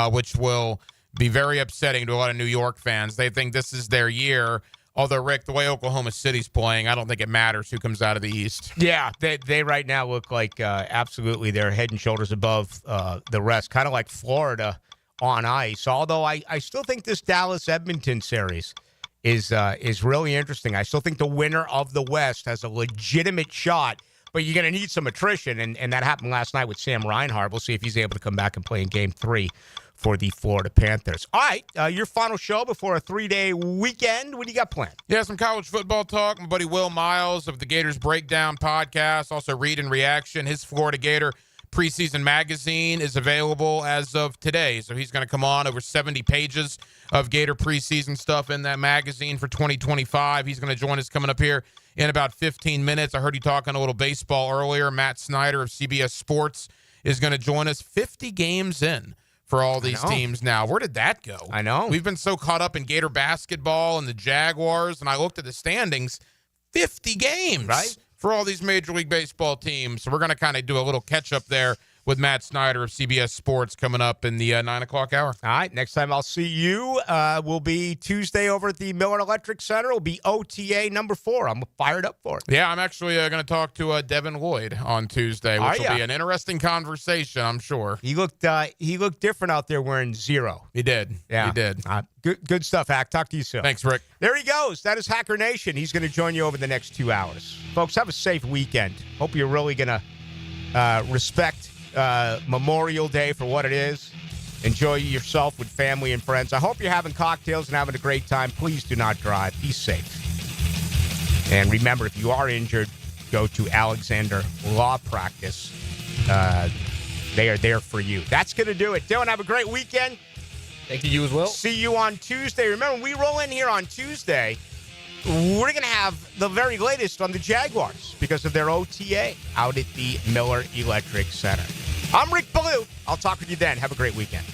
which will be very upsetting to a lot of New York fans. They think this is their year. Although, Rick, the way Oklahoma City's playing, I don't think it matters who comes out of the East. Yeah, they right now look like absolutely they're head and shoulders above the rest, kind of like Florida on ice. Although I still think this Dallas-Edmonton series is really interesting. I still think the winner of the West has a legitimate shot, but you're going to need some attrition, and that happened last night with Sam Reinhart. We'll see if he's able to come back and play in Game 3 for the Florida Panthers. All right, your final show before a 3-day weekend. What do you got planned? Yeah, some college football talk. My buddy Will Miles of the Gators Breakdown podcast, also Read and Reaction. His Florida Gator preseason magazine is available as of today. So he's going to come on, over 70 pages of Gator preseason stuff in that magazine for 2025. He's going to join us coming up here in about 15 minutes. I heard you talking a little baseball earlier. Matt Snyder of CBS Sports is going to join us 50 games in for all these teams now. Where did that go? I know. We've been so caught up in Gator basketball and the Jaguars, and I looked at the standings, 50 games, right, for all these Major League Baseball teams. So we're going to kind of do a little catch-up there with Matt Snyder of CBS Sports coming up in the 9 o'clock hour. All right, next time I'll see you will be Tuesday over at the Miller Electric Center. It'll be OTA number 4. I'm fired up for it. Yeah, I'm actually going to talk to Devin Lloyd on Tuesday, which will be an interesting conversation, I'm sure. He looked different out there wearing 0. He did. Yeah. He did. Good stuff, Hack. Talk to you soon. Thanks, Rick. There he goes. That is Hacker Nation. He's going to join you over the next 2 hours. Folks, have a safe weekend. Hope you're really going to respect Memorial Day for what it is. Enjoy yourself with family and friends. I hope you're having cocktails and having a great time. Please do not drive. Be safe. And remember, if you are injured, go to Alexander Law Practice. They are there for you. That's going to do it. Dylan, have a great weekend. Thank you as well. See you on Tuesday. Remember, when we roll in here on Tuesday, we're going to have the very latest on the Jaguars because of their OTA out at the Miller Electric Center. I'm Rick Ballou. I'll talk with you then. Have a great weekend.